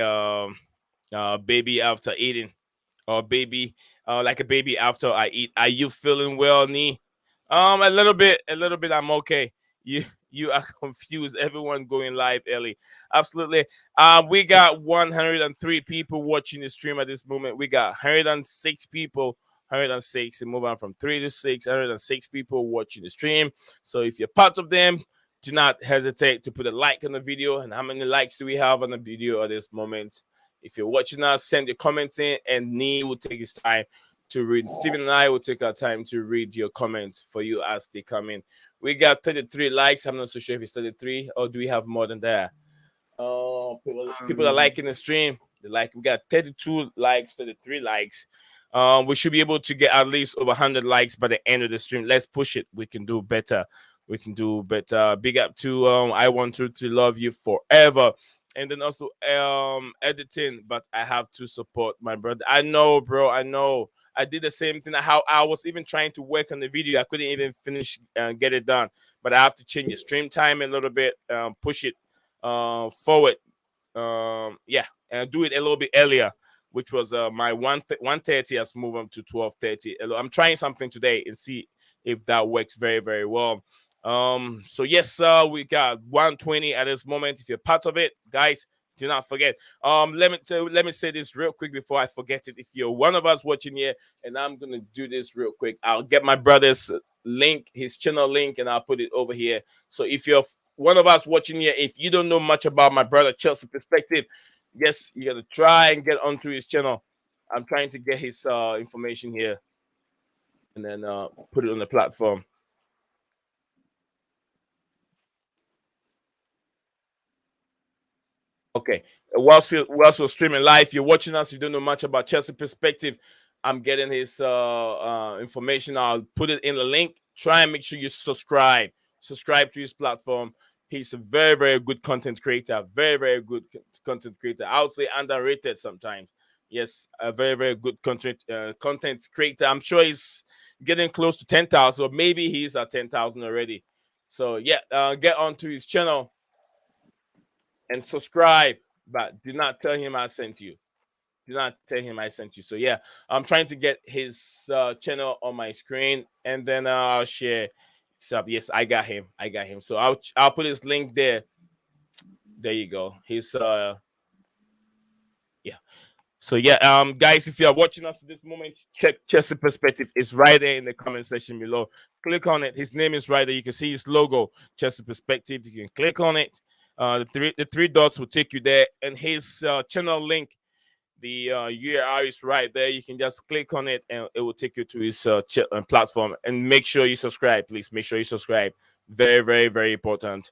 baby after eating, or baby like a baby after I eat. Are you feeling well, Nee? A little bit. I'm okay. You are confused. Everyone going live early. Absolutely. We got 103 people watching the stream at this moment. We got 106 people. 106 and move on from 3 to 6. 106 people watching the stream. So if you're part of them, do not hesitate to put a like on the video. And how many likes do we have on the video at this moment? If you're watching us, send your comments in, and Nee will take his time to read. Steven and I will take our time to read your comments for you as they come in. We got 33 likes. I'm not so sure if it's 33 or do we have more than that? People are liking the stream. We got 32 likes, 33 likes. We should be able to get at least over 100 likes by the end of the stream. Let's push it. We can do better. We can do better. Big up to I want to love you forever. And then also editing, but I have to support my brother. I know, bro. I know. I did the same thing. How I was even trying to work on the video. I couldn't even finish get it done. But I have to change the stream time a little bit, push it forward. And do it a little bit earlier, which was my 1:30 has moved on to 12:30. I'm trying something today and see if that works very, very well. So yes, we got 120 at this moment. If you're part of it, guys, do not forget. Let me say this real quick before I forget it. If you're one of us watching here, and I'm gonna do this real quick, I'll get my brother's link, his channel link, and I'll put it over here. So if you're one of us watching here, if you don't know much about my brother Chelsea Perspective, yes, you gotta try and get onto his channel. I'm trying to get his information here, and then put it on the platform. Okay, whilst we're streaming live, you're watching us, you don't know much about Chelsea Perspective, I'm getting his information. I'll put it in the link. Try and make sure you subscribe to his platform. He's a very, very good content creator. Very, very good content creator. I would say underrated sometimes. Yes, a very, very good content creator. I'm sure he's getting close to 10,000, or maybe he's at 10,000 already. So yeah, get onto his channel and subscribe, but do not tell him I sent you. Do not tell him I sent you. So yeah, I'm trying to get his channel on my screen, and then I'll share stuff. Yes, I got him. So I'll put his link there. There you go. His yeah. So yeah, guys, if you are watching us at this moment, check Chelsea Perspective. It's right there in the comment section below. Click on it. His name is right there. You can see his logo, Chelsea Perspective. You can click on it. The three dots will take you there, and his channel link, the URL is right there. You can just click on it, and it will take you to his platform. And make sure you subscribe, please. Make sure you subscribe. Very, very, very important.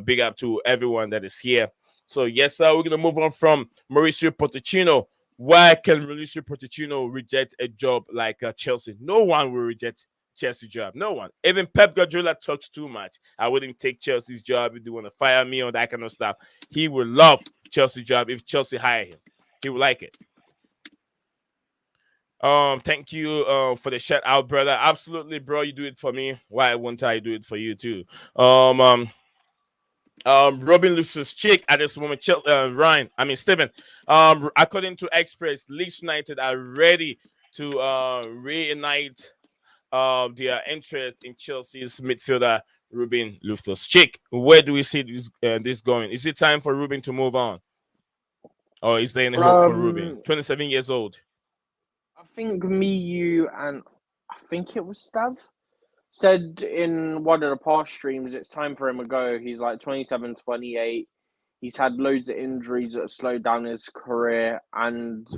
Big up to everyone that is here. So yes, we're gonna move on from Mauricio Pochettino. Why can Mauricio Pochettino reject a job like Chelsea? No one will reject Chelsea job. No one. Even Pep Guardiola talks too much. I wouldn't take Chelsea's job if they want to fire me or that kind of stuff. He would love Chelsea job if Chelsea hire him. He would like it. Thank you for the shout out, brother. Absolutely, bro. You do it for me. Why won't I do it for you too? Robin Loftus-Cheek at this moment. Steven. According to Express, Leeds United are ready to reunite their interest in Chelsea's midfielder Ruben Loftus-Cheek. Where do we see this going? Is it time for Ruben to move on, or is there any hope for Ruben? 27 years old.
I think me, you, and I think it was Stav said in one of the past streams it's time for him to go. He's like 27, 28. He's had loads of injuries that have slowed down his career, and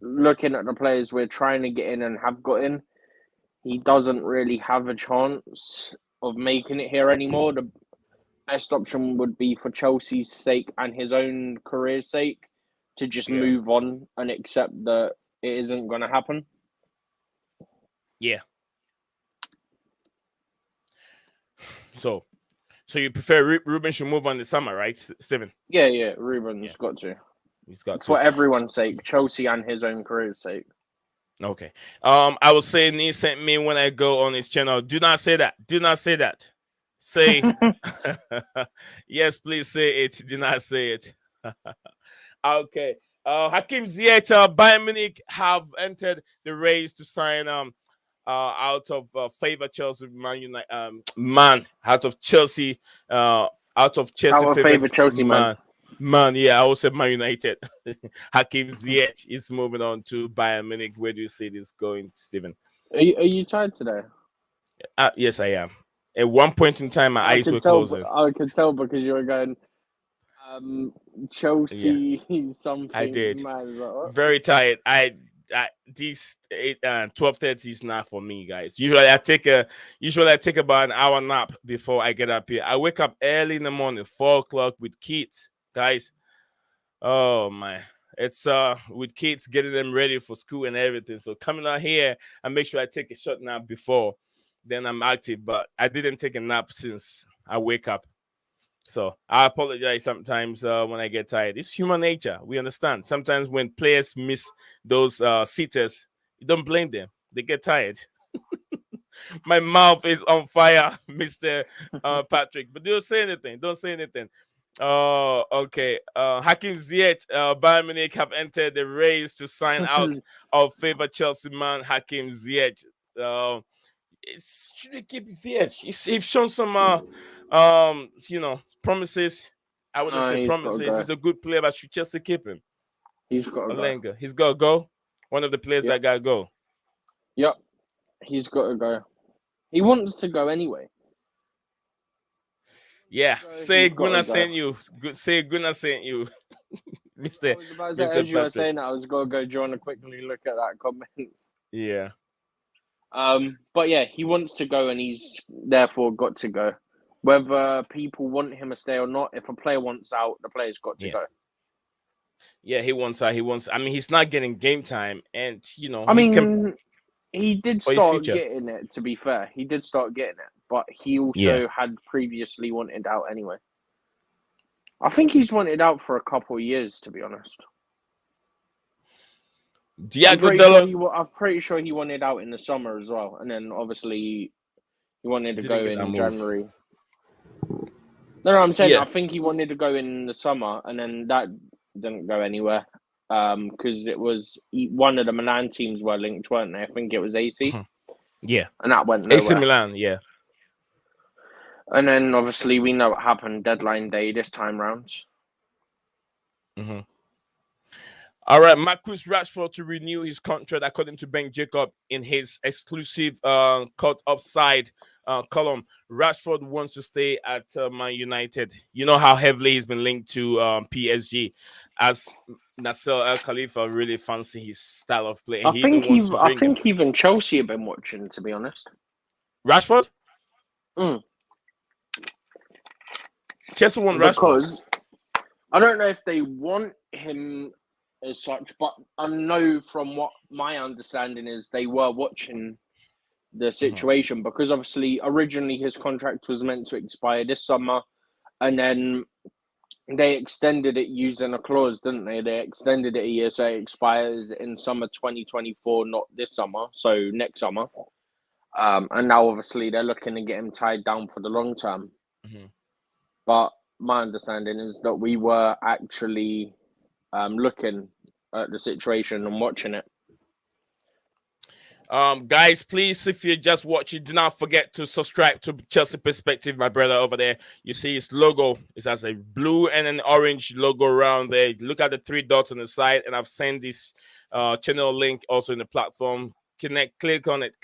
looking at the players we're trying to get in and have got in, he doesn't really have a chance of making it here anymore. The best option would be for Chelsea's sake and his own career's sake to just move on and accept that it isn't going to happen.
Yeah. So you prefer Ruben should move on this summer, right, Steven?
Yeah. Ruben's got to.
He's got to.
For everyone's sake, Chelsea and his own career's sake.
Okay. I will say Nee sent me when I go on his channel. Do not say that. Do not say that. Say yes, please say it. Do not say it. Okay. Hakim Ziyech, Bayern Munich have entered the race to sign out of favor Chelsea out of Chelsea
favor Chelsea man.
Yeah, I would say Man United. Hakim Ziyech is moving on to Bayern Munich. Where do you see this going, Stephen?
Are you tired today?
Yes, I am. At one point in time, my eyes were closing.
I could tell because you were going Chelsea something.
I did.
Man,
Very tired. These 12:30 is not for me, guys. Usually I take about an hour nap before I get up here. I wake up early in the morning, 4 o'clock with kids, guys. Oh my. It's with kids getting them ready for school and everything. So coming out here, I make sure I take a short nap before, then I'm active. But I didn't take a nap since I wake up. So I apologize sometimes when I get tired. It's human nature. We understand. Sometimes when players miss those sitters, you don't blame them. They get tired. My mouth is on fire, Mr. Patrick. But don't say anything. Don't say anything. Oh, okay. Hakim Ziyech, Bayern Munich have entered the race to sign out of favorite Chelsea man Hakim Ziyech. Should we keep Ziyech? He's shown some, promises. I wouldn't
No,
say
he's got to
promises.
go.
He's a good player, but should Chelsea keep him?
He's got to go.
Olenga, he's got to go. One of the players
Yep.
that got to go.
Yep, he's got to go. He wants to go anyway.
Yeah,
So
say
he's gotta
Gunnar
go.
sent you. Say Gunnar sent you, Mister.
I was about to say,
Mr.
as you were
Patrick.
saying that, I was going to go, John, and quickly look at that comment.
Yeah.
But yeah, he wants to go, and he's therefore got to go. Whether people want him to stay or not, if a player wants out, the player's got to go.
Yeah, he wants. I mean, he's not getting game time, and
I
he
mean,
can
he did
for his
start
future.
getting it. To be fair, he did start getting it, but he also had previously wanted out anyway. I think he's wanted out for a couple of years, to be honest. I'm pretty sure he wanted out in the summer as well, and then obviously he wanted to
Didn't
go
get that
in
move.
January. No, I'm saying
Yeah.
I think he wanted to go in the summer, and then that didn't go anywhere. Because it was one of the Milan teams were linked, weren't they? I think it was AC.
Yeah.
And that went nowhere.
AC Milan, yeah.
And then obviously we know what happened deadline day this time round.
Mm-hmm. All right, Marcus Rashford to renew his contract according to Ben Jacob in his exclusive cut offside column. Rashford wants to stay at Man United. You know how heavily he's been linked to PSG, as Nasser Al Khalifa really fancy his style of play. And
I think even Chelsea have been watching, to be honest.
Rashford? Chelsea want Rashford.
Because I don't know if they want him as such, but I know from what my understanding is they were watching the situation because obviously originally his contract was meant to expire this summer, and then they extended it using a clause, didn't they? They extended it a year, so it expires in summer 2024, not this summer, so next summer. And now obviously they're looking to get him tied down for the long term. But my understanding is that we were actually looking at the situation and watching it.
Guys, please, if you're just watching, do not forget to subscribe to Chelsea Perspective. My brother over there, you see his logo. It has a blue and an orange logo around there. Look at the 3 dots on the side, and I've sent this channel link also in the platform. Click on it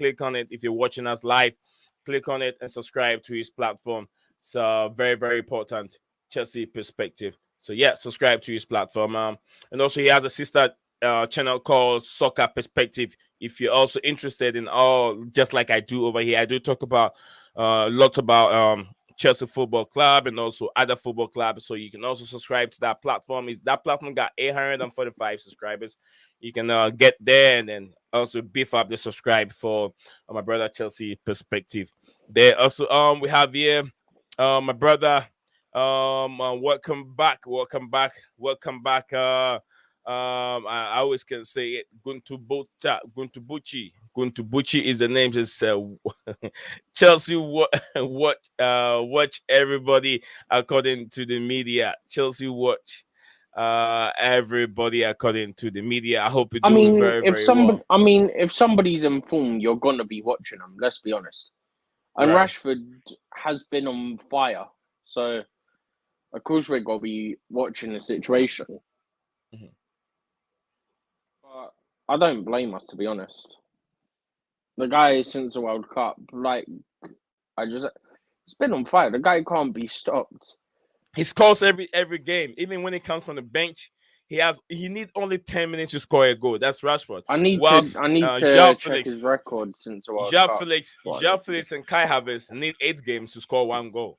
if you're watching us live. Click on it and subscribe to his platform. It's very, very important. Chelsea Perspective. So yeah, subscribe to his platform. And also he has a sister channel called Soccer Perspective. If you're also interested in all, just like I do over here, I do talk about lots about Chelsea Football Club and also other football clubs. So you can also subscribe to that platform. That platform got 845 subscribers. You can get there and then also beef up the subscribe for my brother Chelsea Perspective. There also we have here my brother. Welcome back. I always can say it. Guntubuchi is the name. It's Chelsea. Watch everybody according to the media. Chelsea watch everybody according to the media. I hope you're doing very well.
If somebody's informed, you're gonna be watching them. Let's be honest. And
Right.
Rashford has been on fire, so of course we're gonna be watching the situation. But I don't blame us, to be honest. The guy since the World Cup, it's been on fire. The guy can't be stopped.
He scores every game, even when he comes from the bench. he need only 10 minutes to score a goal. That's Rashford.
I need
Whilst
to check his record since the World Cup.
João Felix and Kai Havertz need 8 games to score 1 goal.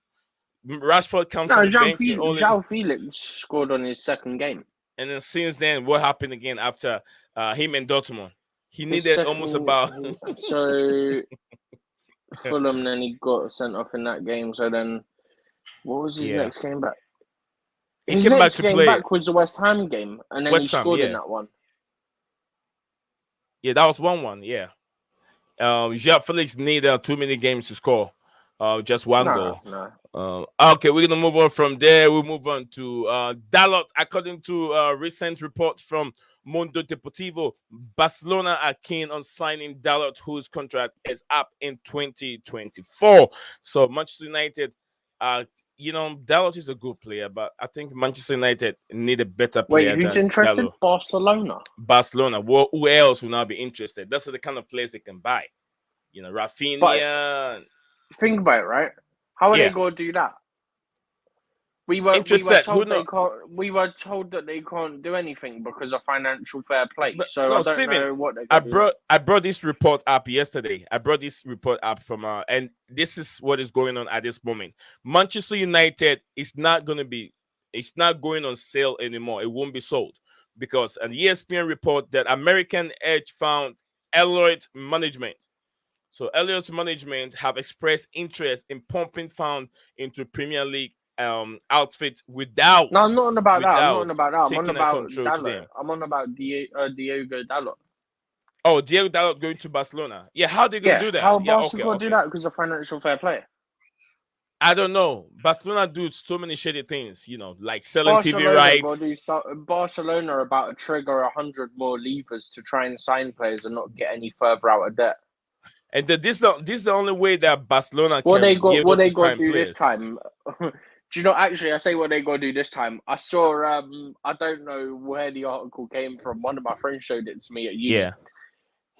Rashford comes
No,
from the bench and
João Felix scored on his second game.
And then since then, what happened again after him and Dortmund? He needed almost about.
So Fulham, then he got sent off in that game. So then, what was his next game back? His next game back was the West Ham game, and then he scored in that one.
Yeah, that was 1-1. Yeah, João Felix needed too many games to score. Just 1 goal.
No.
Okay, we're gonna move on from there. We'll move on to Dalot. According to a recent report from Mundo Deportivo, Barcelona are keen on signing Dalot, whose contract is up in 2024. So Manchester United, Dalot is a good player, but I think Manchester United need a better player.
Wait, who's interested?
Dalot. Barcelona. Well, who else will now be interested? That's the kind of players they can buy. Rafinha.
Think about it, right? How are they going to do that? We were told that they can't do anything because of financial fair play. So I don't know what they're going to do.
I brought this report up yesterday. I brought this report up from and this is what is going on at this moment. Manchester United is not going on sale anymore. It won't be sold because an ESPN report that American Edge found Elliott Management. So Elliott's management have expressed interest in pumping funds into Premier League outfit without.
No, I'm not on about that. I'm not on about that. I'm on about Dalot. I'm on about Diogo Dalot.
Oh, Diogo Dalot going to Barcelona. Yeah, how they gonna do that?
How Barcelona do that because of financial fair play?
I don't know. Barcelona do so many shady things, like selling TV rights.
Barcelona are about to trigger 100 more levers to try and sign players and not get any further out of debt.
And this is the only way that Barcelona
what they got to do this time. Do you know? Actually, I say what they got to do this time. I saw. I don't know where the article came from. One of my friends showed it to me at uni.
Yeah.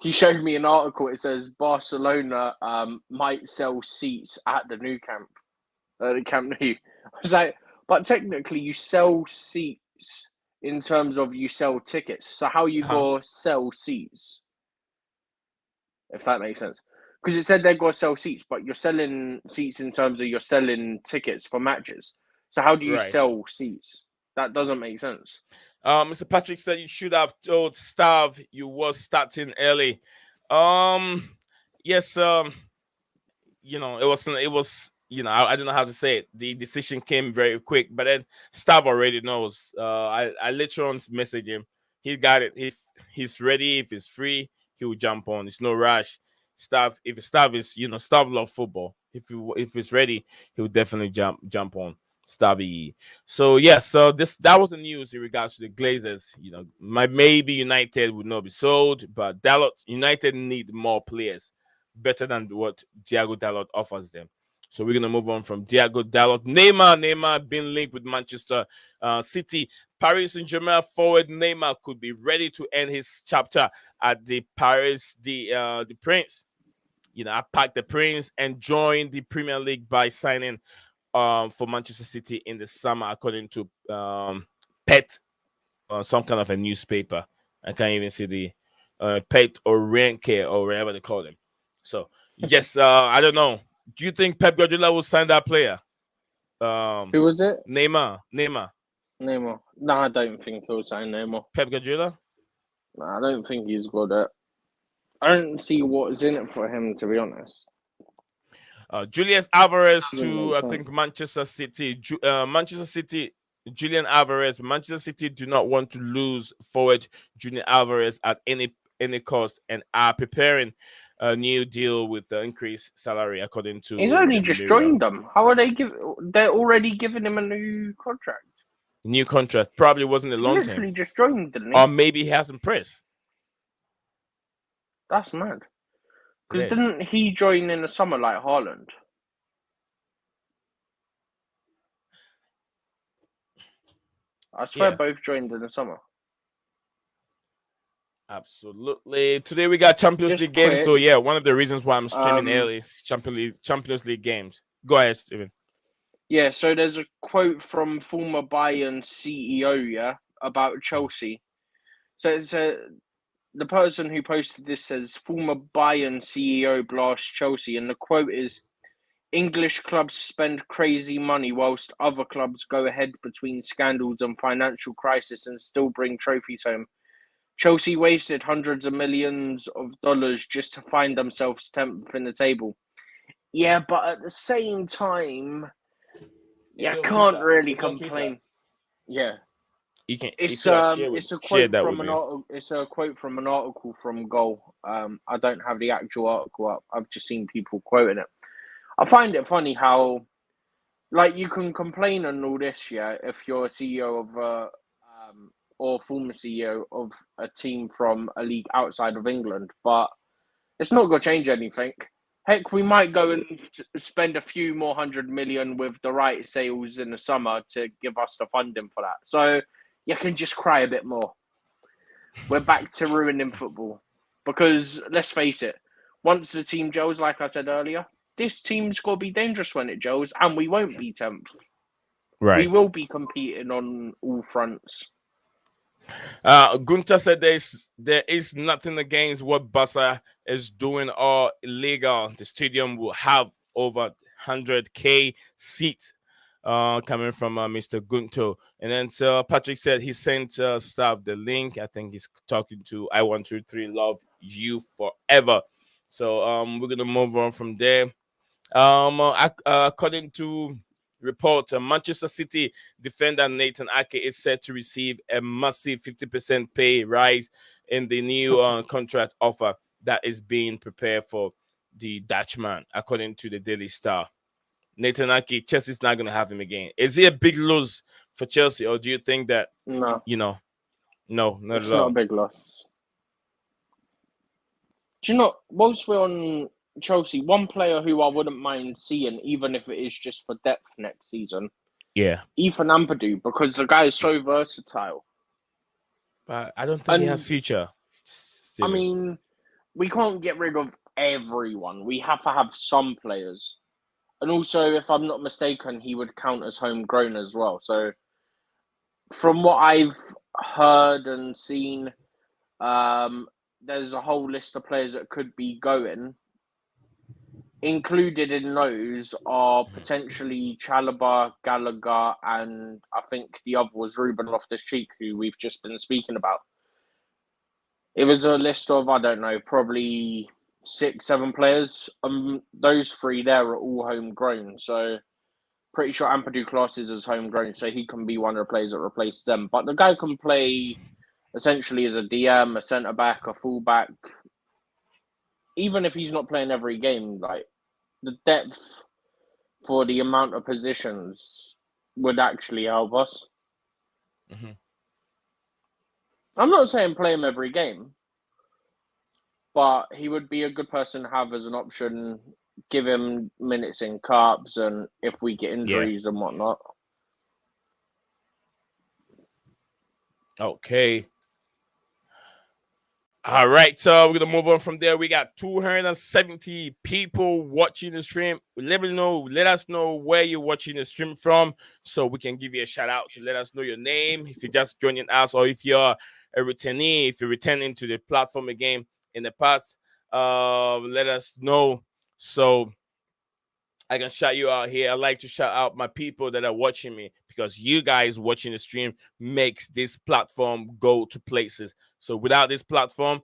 He showed me an article. It says Barcelona might sell seats at the Camp Nou. I was like, but technically, you sell seats in terms of you sell tickets. So how you go sell seats? If that makes sense. Because it said they're going to sell seats, but you're selling seats in terms of you're selling tickets for matches. So how do you sell seats? That doesn't make sense.
Mr. Patrick said you should have told Stav you was starting early. Yes, it was, I don't know how to say it. The decision came very quick, but then Stav already knows. I later on messaged him. He got it. If he's ready, if he's free, he will jump on. It's no rush. Stav is, Stav love football. If he's ready, he will definitely jump on. Stavy. So that was the news in regards to the Glazers. Maybe United would not be sold, but United need more players, better than what Diogo Dalot offers them. So we're gonna move on from Diogo Dalot. Neymar being linked with Manchester City. Paris Saint-Germain forward Neymar could be ready to end his chapter at the Paris the Prince. I packed the Prince and joined the Premier League by signing for Manchester City in the summer, according to Pet, some kind of a newspaper. I can't even see the Pet or Renke or whatever they call them. So yes, I don't know. Do you think Pep Guardiola will sign that player?
Who was it?
Neymar.
No, I don't think he'll sign Neymar.
Pep Guardiola?
No, I don't think he's good at. I don't see what's in it for him, to be honest.
Julian Alvarez to, I think, Manchester City. Julian Alvarez. Manchester City do not want to lose forward Julian Alvarez at any cost and are preparing a new deal with the increased salary, according to.
He's only just joined them. How are they They're already giving him a new contract.
New contract probably wasn't a long term.
Literally just joined, didn't he?
Or maybe he hasn't pressed.
That's mad. Because didn't he join in the summer like Haaland? I swear both joined in the summer.
Absolutely. Today we got Champions League games. So one of the reasons why I'm streaming early is Champions League games. Go ahead, Steven.
Yeah, so there's a quote from former Bayern CEO, about Chelsea. So it's the person who posted this says former Bayern CEO blasts Chelsea, and the quote is, English clubs spend crazy money whilst other clubs go ahead between scandals and financial crisis and still bring trophies home. Chelsea wasted hundreds of millions of dollars just to find themselves 10th in the table. Yeah, but at the same time, you can't really complain. Yeah.
You can
It's a
share
quote
that with
from an
me.
article. It's a quote from an article from Goal. I don't have the actual article up. I've just seen people quoting it. I find it funny how, like, you can complain and all this, yeah, if you're a CEO of or former CEO of a team from a league outside of England, but it's not going to change anything. Heck, we might go and spend a few more 100 million with the right sales in the summer to give us the funding for that. So you can just cry a bit more. We're back to ruining football. Because let's face it, once the team gels, like I said earlier, this team's got to be dangerous when it gels, and we won't be 10th. We
Right.
will be competing on all fronts.
Gunter said there is nothing against what Barca is doing or illegal. The stadium will have over 100K seats. Coming from Mr. Gunto. And then so Patrick said he sent staff the link. I think he's talking to I123 Love You Forever. So we're gonna move on from there. According to reports, Manchester City defender Nathan Ake is set to receive a massive 50% pay rise in the new contract offer that is being prepared for the Dutchman, according to the Daily Star. Nathan Ake, Chelsea's not going to have him again. Is he a big lose for Chelsea, or do you think that,
No,
no, not
it's
at
not a
all?
big loss. Do you know, whilst we're on Chelsea, one player who I wouldn't mind seeing, even if it is just for depth next season,
Yeah.
Ethan Ampadu, because the guy is so versatile.
But I don't think he has
And,
future,
I
Steven.
mean, we can't get rid of everyone. We have to have some players. And also, if I'm not mistaken, he would count as homegrown as well. So, from what I've heard and seen, there's a whole list of players that could be going. Included in those are potentially Chalobah, Gallagher, and I think the other was Ruben Loftus-Cheek, who we've just been speaking about. It was a list of, I don't know, probably 6, 7 players. Those three there are all homegrown. So, pretty sure Ampadu classes as homegrown, so he can be one of the players that replaces them. But the guy can play essentially as a DM, a centre back, a full back. Even if he's not playing every game, like the depth for the amount of positions would actually help us.
Mm-hmm.
I'm not saying play him every game, but he would be a good person to have as an option. Give him minutes in cups, and if we get
Yeah.
injuries and whatnot.
Okay. All right, so we're gonna move on from there. We got 270 people watching the stream. Let us know where you're watching the stream from, so we can give you a shout out to let us know your name if you're just joining us, or if you're a returnee, if you're returning to the platform again in the past. Let us know so I can shout you out here. I like to shout out my people that are watching me, because you guys watching the stream makes this platform go to places. So without this platform,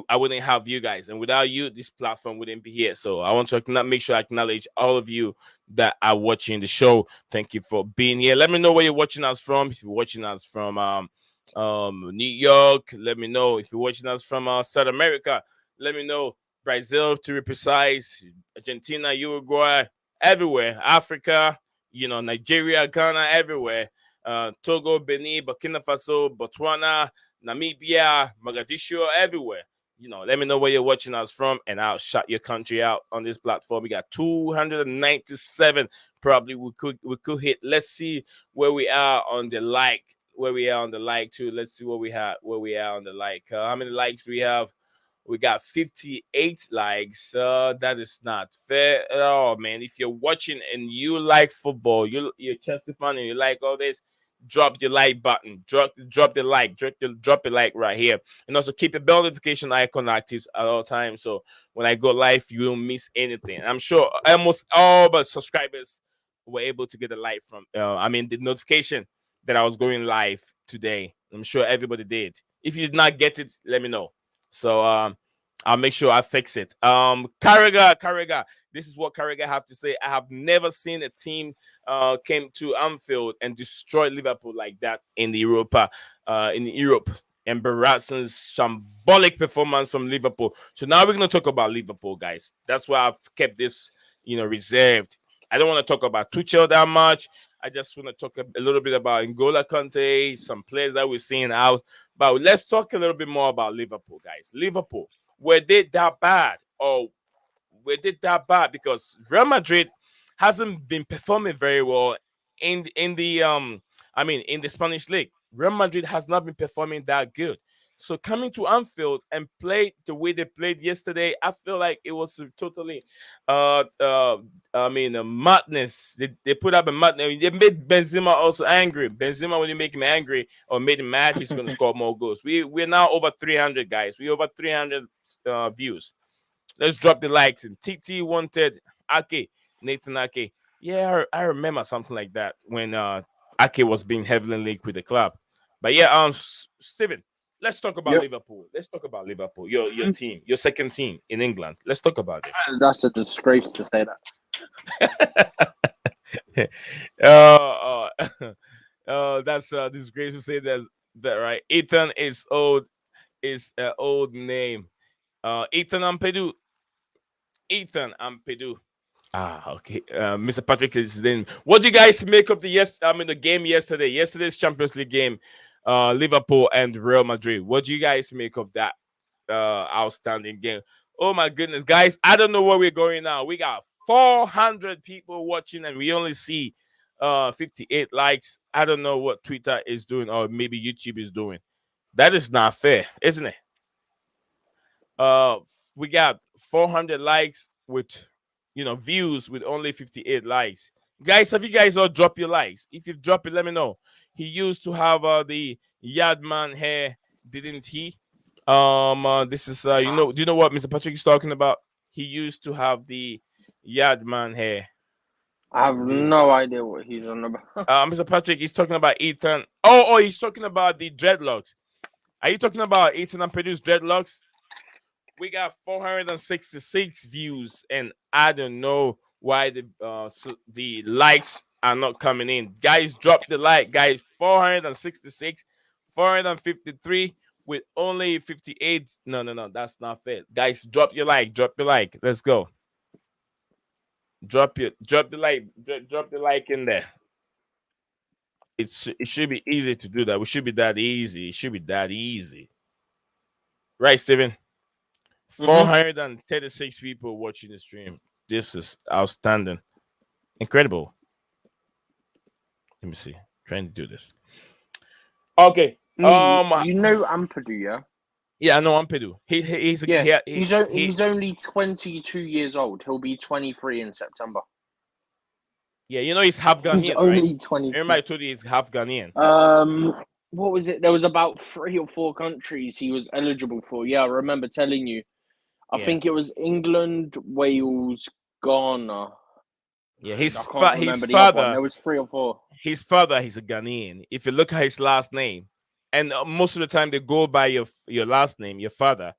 I wouldn't have you guys, and without you, this platform wouldn't be here. So I want to make sure I acknowledge all of you that are watching the show. Thank you for being here. Let me know where you're watching us from. If you're watching us from New York, let me know. If you're watching us from South America, let me know. Brazil, to be precise, Argentina, Uruguay, everywhere, Africa, Nigeria, Ghana, everywhere, Togo, Benin, Burkina Faso, Botswana, Namibia, Mogadishu, everywhere. Let me know where you're watching us from, and I'll shout your country out on this platform. We got 297. Probably we could hit. Let's see where we are on the like. Where we are on the like too. Let's see where we are on the like. How many likes we have? We got 58 likes. That is not fair at all, man. If you're watching and you like football, you're Chelsea fan and you like all this, drop your like button, drop the like, drop a like right here, and also keep your bell notification icon active at all times. So when I go live, you won't miss anything. I'm sure almost all but subscribers were able to get a like from. The notification that I was going live today. I'm sure everybody did. If you did not get it, let me know. So I'll make sure I fix it. Carragher. This is what Carragher have to say. I have never seen a team came to Anfield and destroyed Liverpool like that in Europe. Embarrassing, shambolic performance from Liverpool. So now we're gonna talk about Liverpool, guys. That's why I've kept this, reserved. I don't want to talk about Tuchel that much. I just want to talk a little bit about N'Golo Kanté, some players that we're seeing out. But let's talk a little bit more about Liverpool, guys. Liverpool, were they that bad? Or were they that bad? Because Real Madrid hasn't been performing very well in the Spanish league. Real Madrid has not been performing that good. So coming to Anfield and play the way they played yesterday, I feel like it was totally, a madness. They put up a madness. They made Benzema also angry. Benzema, when you make him angry or made him mad, he's going to score more goals. We're now over 300 guys. We over 300 views. Let's drop the likes. And TT wanted Ake, Nathan Ake. Yeah, I remember something like that when Ake was being heavily linked with the club. But yeah, Steven, let's talk about
Yep.
Liverpool. Let's talk about Liverpool. Your team, your second team in England. Let's talk about it.
That's a disgrace to say that.
That's disgrace to say that right. Ethan is an old name. Ethan Ampedu. Ah, okay. Mr. Patrick is then. What do you guys make of the game yesterday? Yesterday's Champions League game, Liverpool and Real Madrid. What do you guys make of that outstanding game? Oh my goodness, guys! I don't know where we're going now. We got 400 people watching, and we only see 58 likes. I don't know what Twitter is doing, or maybe YouTube is doing. That is not fair, isn't it? Uh, we got 400 likes with views with only 58 likes. Guys, have you guys all dropped your likes? If you've dropped it, let me know. He used to have the Yardman hair, didn't he? This is do you know what Mr. Patrick is talking about? He used to have the Yardman hair.
I have no idea what he's on about.
Mr. Patrick is talking about Ethan. Oh, he's talking about the dreadlocks. Are you talking about Ethan and Purdue's dreadlocks? We got 466 views, and I don't know why the likes are not coming in. Guys, drop the like, guys. 466, 453 with only 58. No, that's not fair. Guys, drop your like, Let's go. Drop the like, drop the like in there. It should be easy to do that. It should be that easy. It should be that easy. Right, Steven? 436 people watching the stream. This is outstanding. Incredible. Let me see. Trying to do this. Okay.
You know Ampadu, yeah?
Yeah, I know Ampadu.
He's only 22 years old. He'll be 23 in September.
Yeah, he's half Ghanaian,
He's only
right?
22.
Everybody told you he's half Ghanaian.
What was it? There was about 3 or 4 countries he was eligible for. Yeah, I remember telling you. I think it was England, Wales, Ghana.
Yeah, his
father. There was 3 or 4.
His father, he's a Ghanaian. If you look at his last name, and most of the time they go by your last name, your father,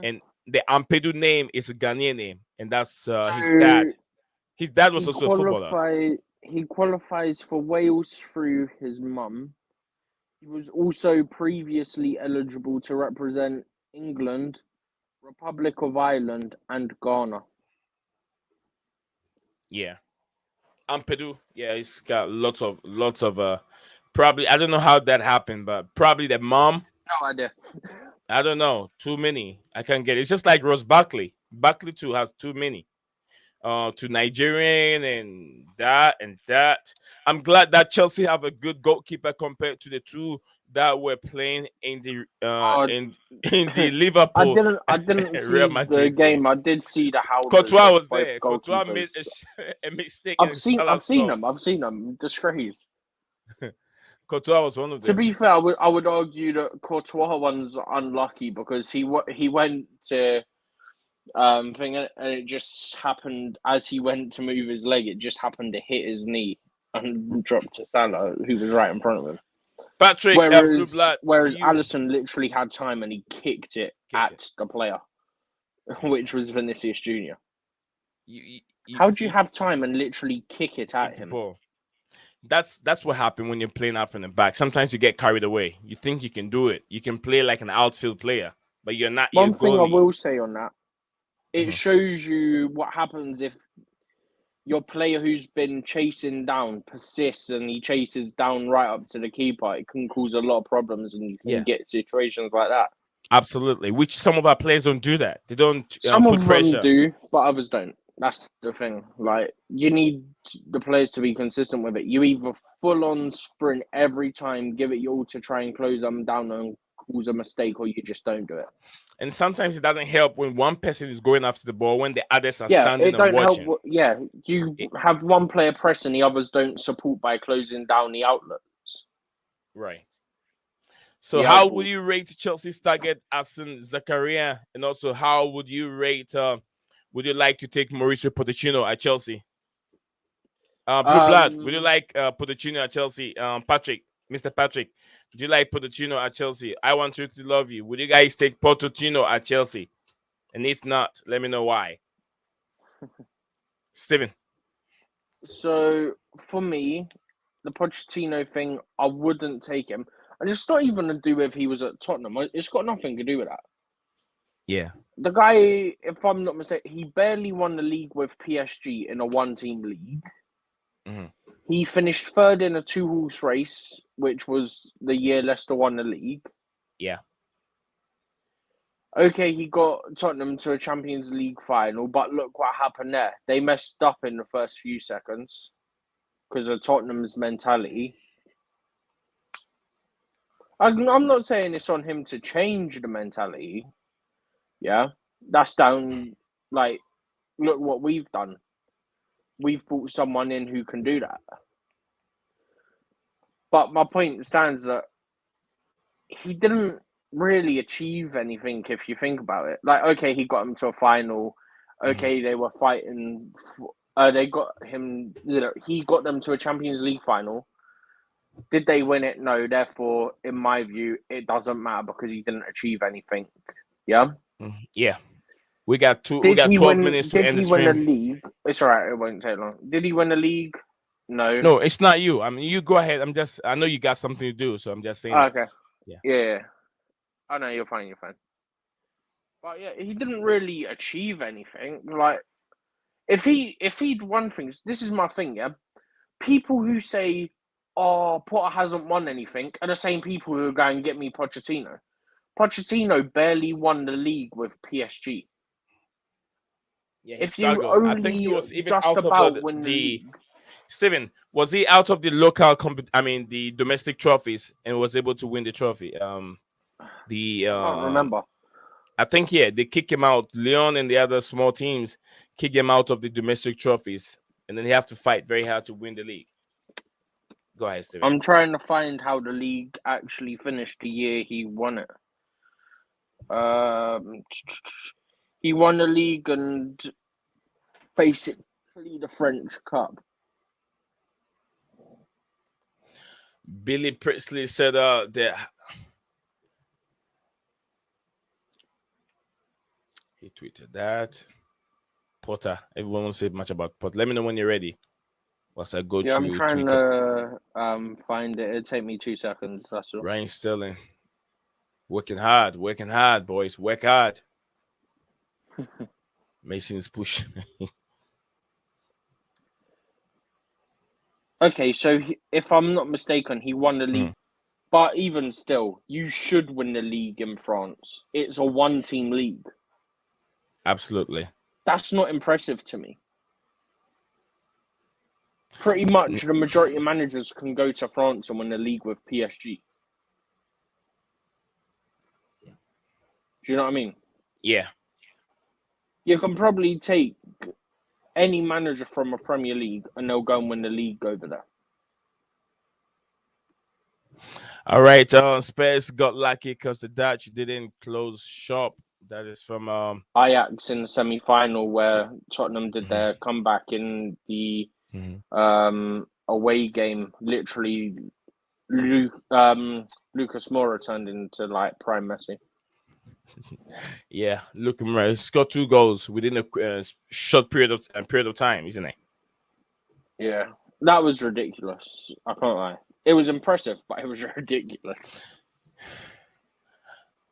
and the Ampedu name is a Ghanaian name, and that's his dad. His dad was also a footballer.
He qualifies for Wales through his mum. He was also previously eligible to represent England, Republic of Ireland, and Ghana.
Yeah. Ampadu, yeah, he's got lots of probably, I don't know how that happened, but probably the mom.
No idea.
I don't know. Too many. I can't get it. It's just like Ross Barkley. Barkley too has too many. To Nigerian and that. I'm glad that Chelsea have a good goalkeeper compared to the two that were playing in the in the Liverpool.
I didn't see
Real Madrid
the game. I did see the how
Courtois was there. Courtois made a mistake.
I've seen them. Disgrace.
Courtois was one of
To
them.
be fair, I would argue that Courtois one's unlucky because he went to thing and it just happened as he went to move his leg. It just happened to hit his knee and dropped to Salah, who was right in front of him.
Patrick, Blue Blood,
Whereas
you
Alisson literally had time and he kicked it at the player, which was Vinicius Junior. How do you have time and literally kick it at him?
Ball. That's what happened when you're playing out from the back. Sometimes you get carried away. You think you can do it. You can play like an outfield player, but you're not.
One thing I will say on that, it
Mhm.
shows you what happens if your player who's been chasing down persists and he chases down right up to the keeper. It can cause a lot of problems and you can get situations like that.
Absolutely. Which some of our players don't do that. They don't
Some
put
of
pressure.
them do, but others don't. That's the thing. Like, you need the players to be consistent with it. You either full on sprint every time, give it your all to try and close them down and cause a mistake, or you just don't do it.
And sometimes it doesn't help when one person is going after the ball when the others are
Yeah,
standing
it don't
and watching.
help. Yeah, you have one player press and the others don't support by closing down the outlets.
Right. So how would you rate Chelsea's target, Arsen Zakharyan? And also, how would you rate, would you like to take Mauricio Pochettino at Chelsea? Blue Blood, would you like Pochettino at Chelsea? Patrick, Mr. Patrick, would you like Pochettino at Chelsea? I want you to love you. Would you guys take Pochettino at Chelsea? And if not, let me know why. Steven.
So, for me, the Pochettino thing, I wouldn't take him. And it's not even to do with he was at Tottenham. It's got nothing to do with that.
Yeah.
The guy, if I'm not mistaken, he barely won the league with PSG in a one-team league.
Mm-hmm.
He finished third in a two-horse race, which was the year Leicester won the league.
Yeah.
Okay, he got Tottenham to a Champions League final, but look what happened there. They messed up in the first few seconds because of Tottenham's mentality. I'm not saying it's on him to change the mentality. Yeah, that's down, like, look what we've done. We've brought someone in who can do that. But my point stands that he didn't really achieve anything if you think about it. Like, okay, he got him to a final. Okay, they were fighting. They got him, he got them to a Champions League final. Did they win it? No. Therefore, in my view, it doesn't matter because he didn't achieve anything. Yeah?
Yeah. We got 12 minutes to end the stream.
Did he win a league? It's all right. It won't take long. Did he win a league? No.
No, it's not you. I mean, you go ahead. I know you got something to do, so I'm just saying.
Oh, okay.
Yeah.
I know you're fine. But yeah, he didn't really achieve anything. Like, if he'd won things, this is my thing. Yeah, people who say, "Oh, Potter hasn't won anything," are the same people who are going to get me Pochettino. Pochettino barely won the league with PSG.
Yeah,
if you only I think he was even just out about of win the league.
Steven, was he out of the local the domestic trophies and was able to win the trophy?
I can't remember.
I think they kick him out. Lyon and the other small teams kick him out of the domestic trophies, and then he have to fight very hard to win the league. Go ahead, Steven.
I'm trying to find how the league actually finished the year he won it. He won the league and basically the French Cup.
Billy Priestley said that he tweeted that Potter. Everyone won't say much about Potter. Let me know when you're ready. Whilst I go to
I'm trying
Twitter.
to find it. It'll take me 2 seconds. That's all.
Ryan Sterling. Working hard, boys. Work hard. Mason's push.
Okay, so if I'm not mistaken, he won the league. But even still, you should win the league in France. It's a one-team league.
Absolutely.
That's not impressive to me. Pretty much the majority of managers can go to France and win the league with PSG. Do you know what I mean?
Yeah.
You can probably take any manager from a Premier League and they'll go and win the league over there.
All right. Spurs got lucky because the Dutch didn't close shop. That is from
Ajax in the semi-final where Tottenham did
mhm,
their comeback in the
mhm.
away game. Literally, Lucas Moura turned into like prime Messi.
Yeah, look, he scored 2 goals within a short period of time, isn't it?
Yeah, that was ridiculous. I can't lie. It was impressive, but it was ridiculous.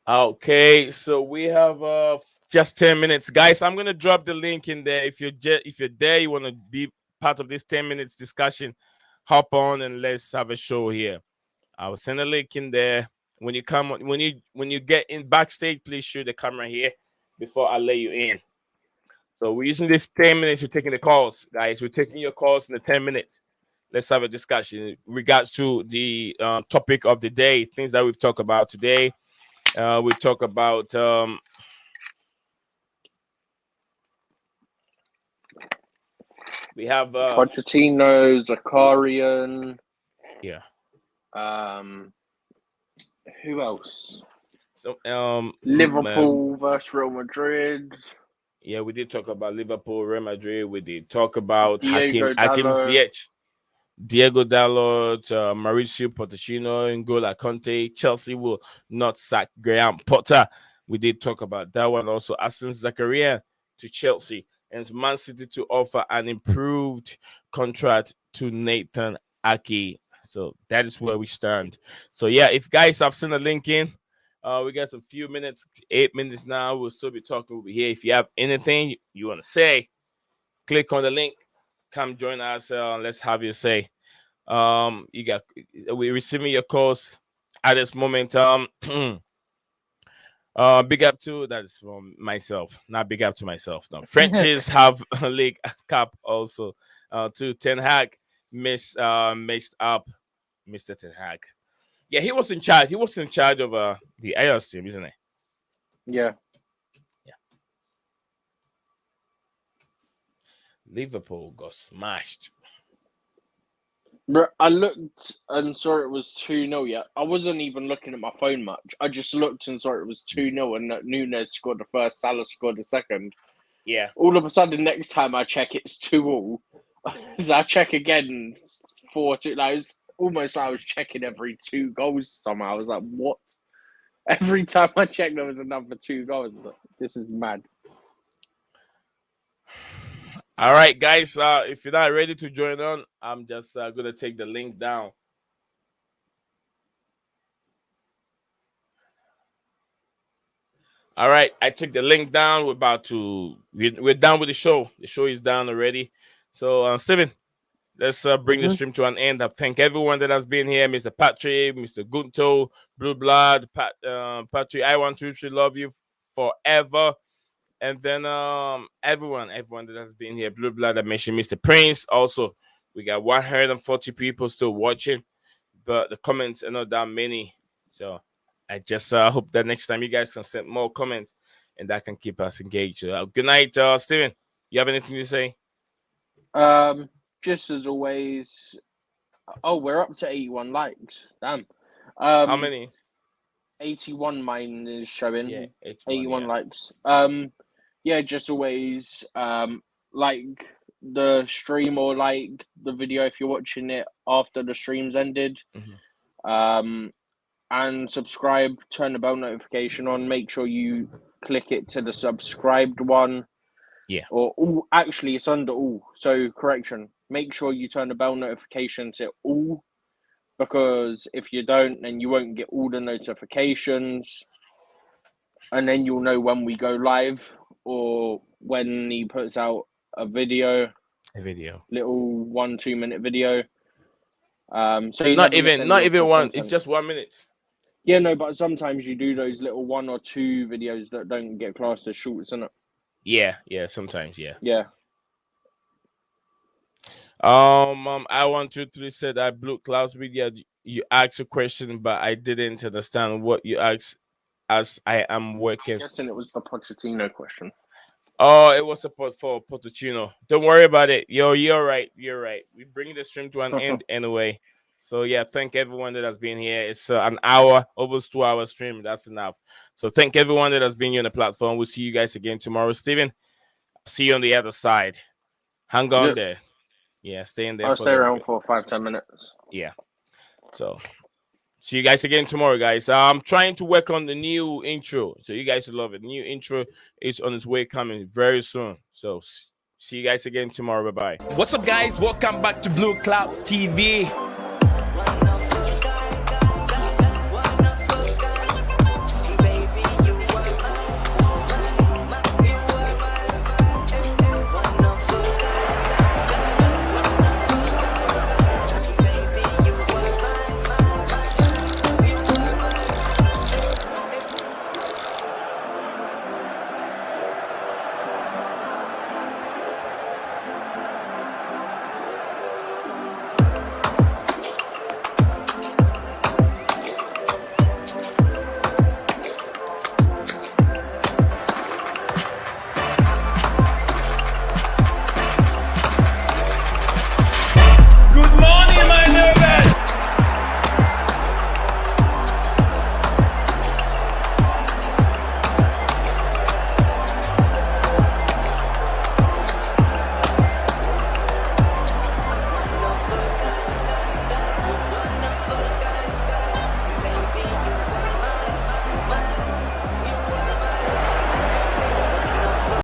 Okay, so we have just 10 minutes, guys. I'm gonna drop the link in there. If you're there, you want to be part of this 10 minutes discussion, hop on and let's have a show here. I will send a link in there. When you come when you get in backstage, please show the camera here before I let you in. So we're using this 10 minutes. We're taking the calls, guys. We're taking your calls in the 10 minutes. Let's have a discussion in regards to the topic of the day, things that we've talked about today. We talk about we have
Pochettino, Zakharyan.
yeah.
Um, who else?
So
Liverpool versus Real Madrid.
yeah, we did talk about Liverpool, Real Madrid. We did talk about
Diego
Hakim
Dallo.
Ziyech, Diego Dalot, Mauricio Pochettino, N'Golo Kanté. Chelsea will not sack Graham Potter. We did talk about that one also. Arsen Zakharyan to Chelsea and Man City to offer an improved contract to Nathan Aki. So that is where we stand. So yeah, if guys have seen the link in, we got some few minutes, 8 minutes now. We'll still be talking over here. If you have anything you want to say, click on the link. Come join us. Let's have your say. You got we're receiving your calls at this moment. Big up to that is from myself, not big up to myself. No, Frenchies have a league cup also. To Ten Hag mixed up Mr. Ten Hag. Yeah, he was in charge. He was in charge of the Ayers team, isn't he?
Yeah.
Yeah. Liverpool got smashed.
I looked and saw it was 2-0 yet. I wasn't even looking at my phone much. I just looked and saw it was 2-0 and that Nunes scored the first, Salah scored the second.
Yeah.
All of a sudden, next time I check, it's 2-all. So I check again, 4-2. Like, it's almost like I was checking every 2 goals somehow. I was like, what? Every time I checked, there was another 2 goals. This is mad.
All right, guys. If you're not ready to join on, I'm just gonna take the link down. All right, I took the link down. We're done with the show. The show is done already. So, Steven, let's bring the stream to an end. I thank everyone that has been here, Mr. Patrick, Mr. Gunto, Blue Blood, Patrick. I want to love you forever. And then everyone that has been here, Blue Blood. I mentioned Mr. Prince. Also, we got 140 people still watching, but the comments are not that many. So I just hope that next time you guys can send more comments, and that can keep us engaged. Good night, Steven. You have anything to say?
Just as always. Oh, we're up to 81 likes. Damn.
How many?
81 mine is showing.
Yeah,
81
yeah.
likes. Yeah, just always like the stream or like the video if you're watching it after the stream's ended. And subscribe, turn the bell notification on, make sure you click it to the subscribed one.
Yeah.
Or all, actually it's under all. So correction. Make sure you turn the bell notification to all, because if you don't, then you won't get all the notifications, and then you'll know when we go live or when he puts out a video, little 1-2 minute video. So you
not even one.
content.
It's just 1 minute.
Yeah, no, but sometimes you do those little 1 or 2 videos that don't get classed as shorts, isn't it?
Yeah, sometimes, yeah.
Yeah.
I 123 said I blew Klaus media. You asked a question, but I didn't understand what you asked as I am working.
I'm guessing it was the Pochettino question.
Oh, it was support for Pochettino. Don't worry about it. Yo, you're right. We bring the stream to an end anyway. So yeah, thank everyone that has been here. It's an hour, almost 2 hour stream. That's enough. So thank everyone that has been here on the platform. We'll see you guys again tomorrow. Steven, see you on the other side. Hang on
Yep.
there. Yeah, stay in there
I'll
for a
stay
little
around
bit.
for 5-10 minutes.
Yeah. So see you guys again tomorrow, guys. I'm trying to work on the new intro, so you guys will love it. The new intro is on its way, coming very soon. So see you guys again tomorrow. Bye bye. What's up, guys? Welcome back to Blue Clouds TV.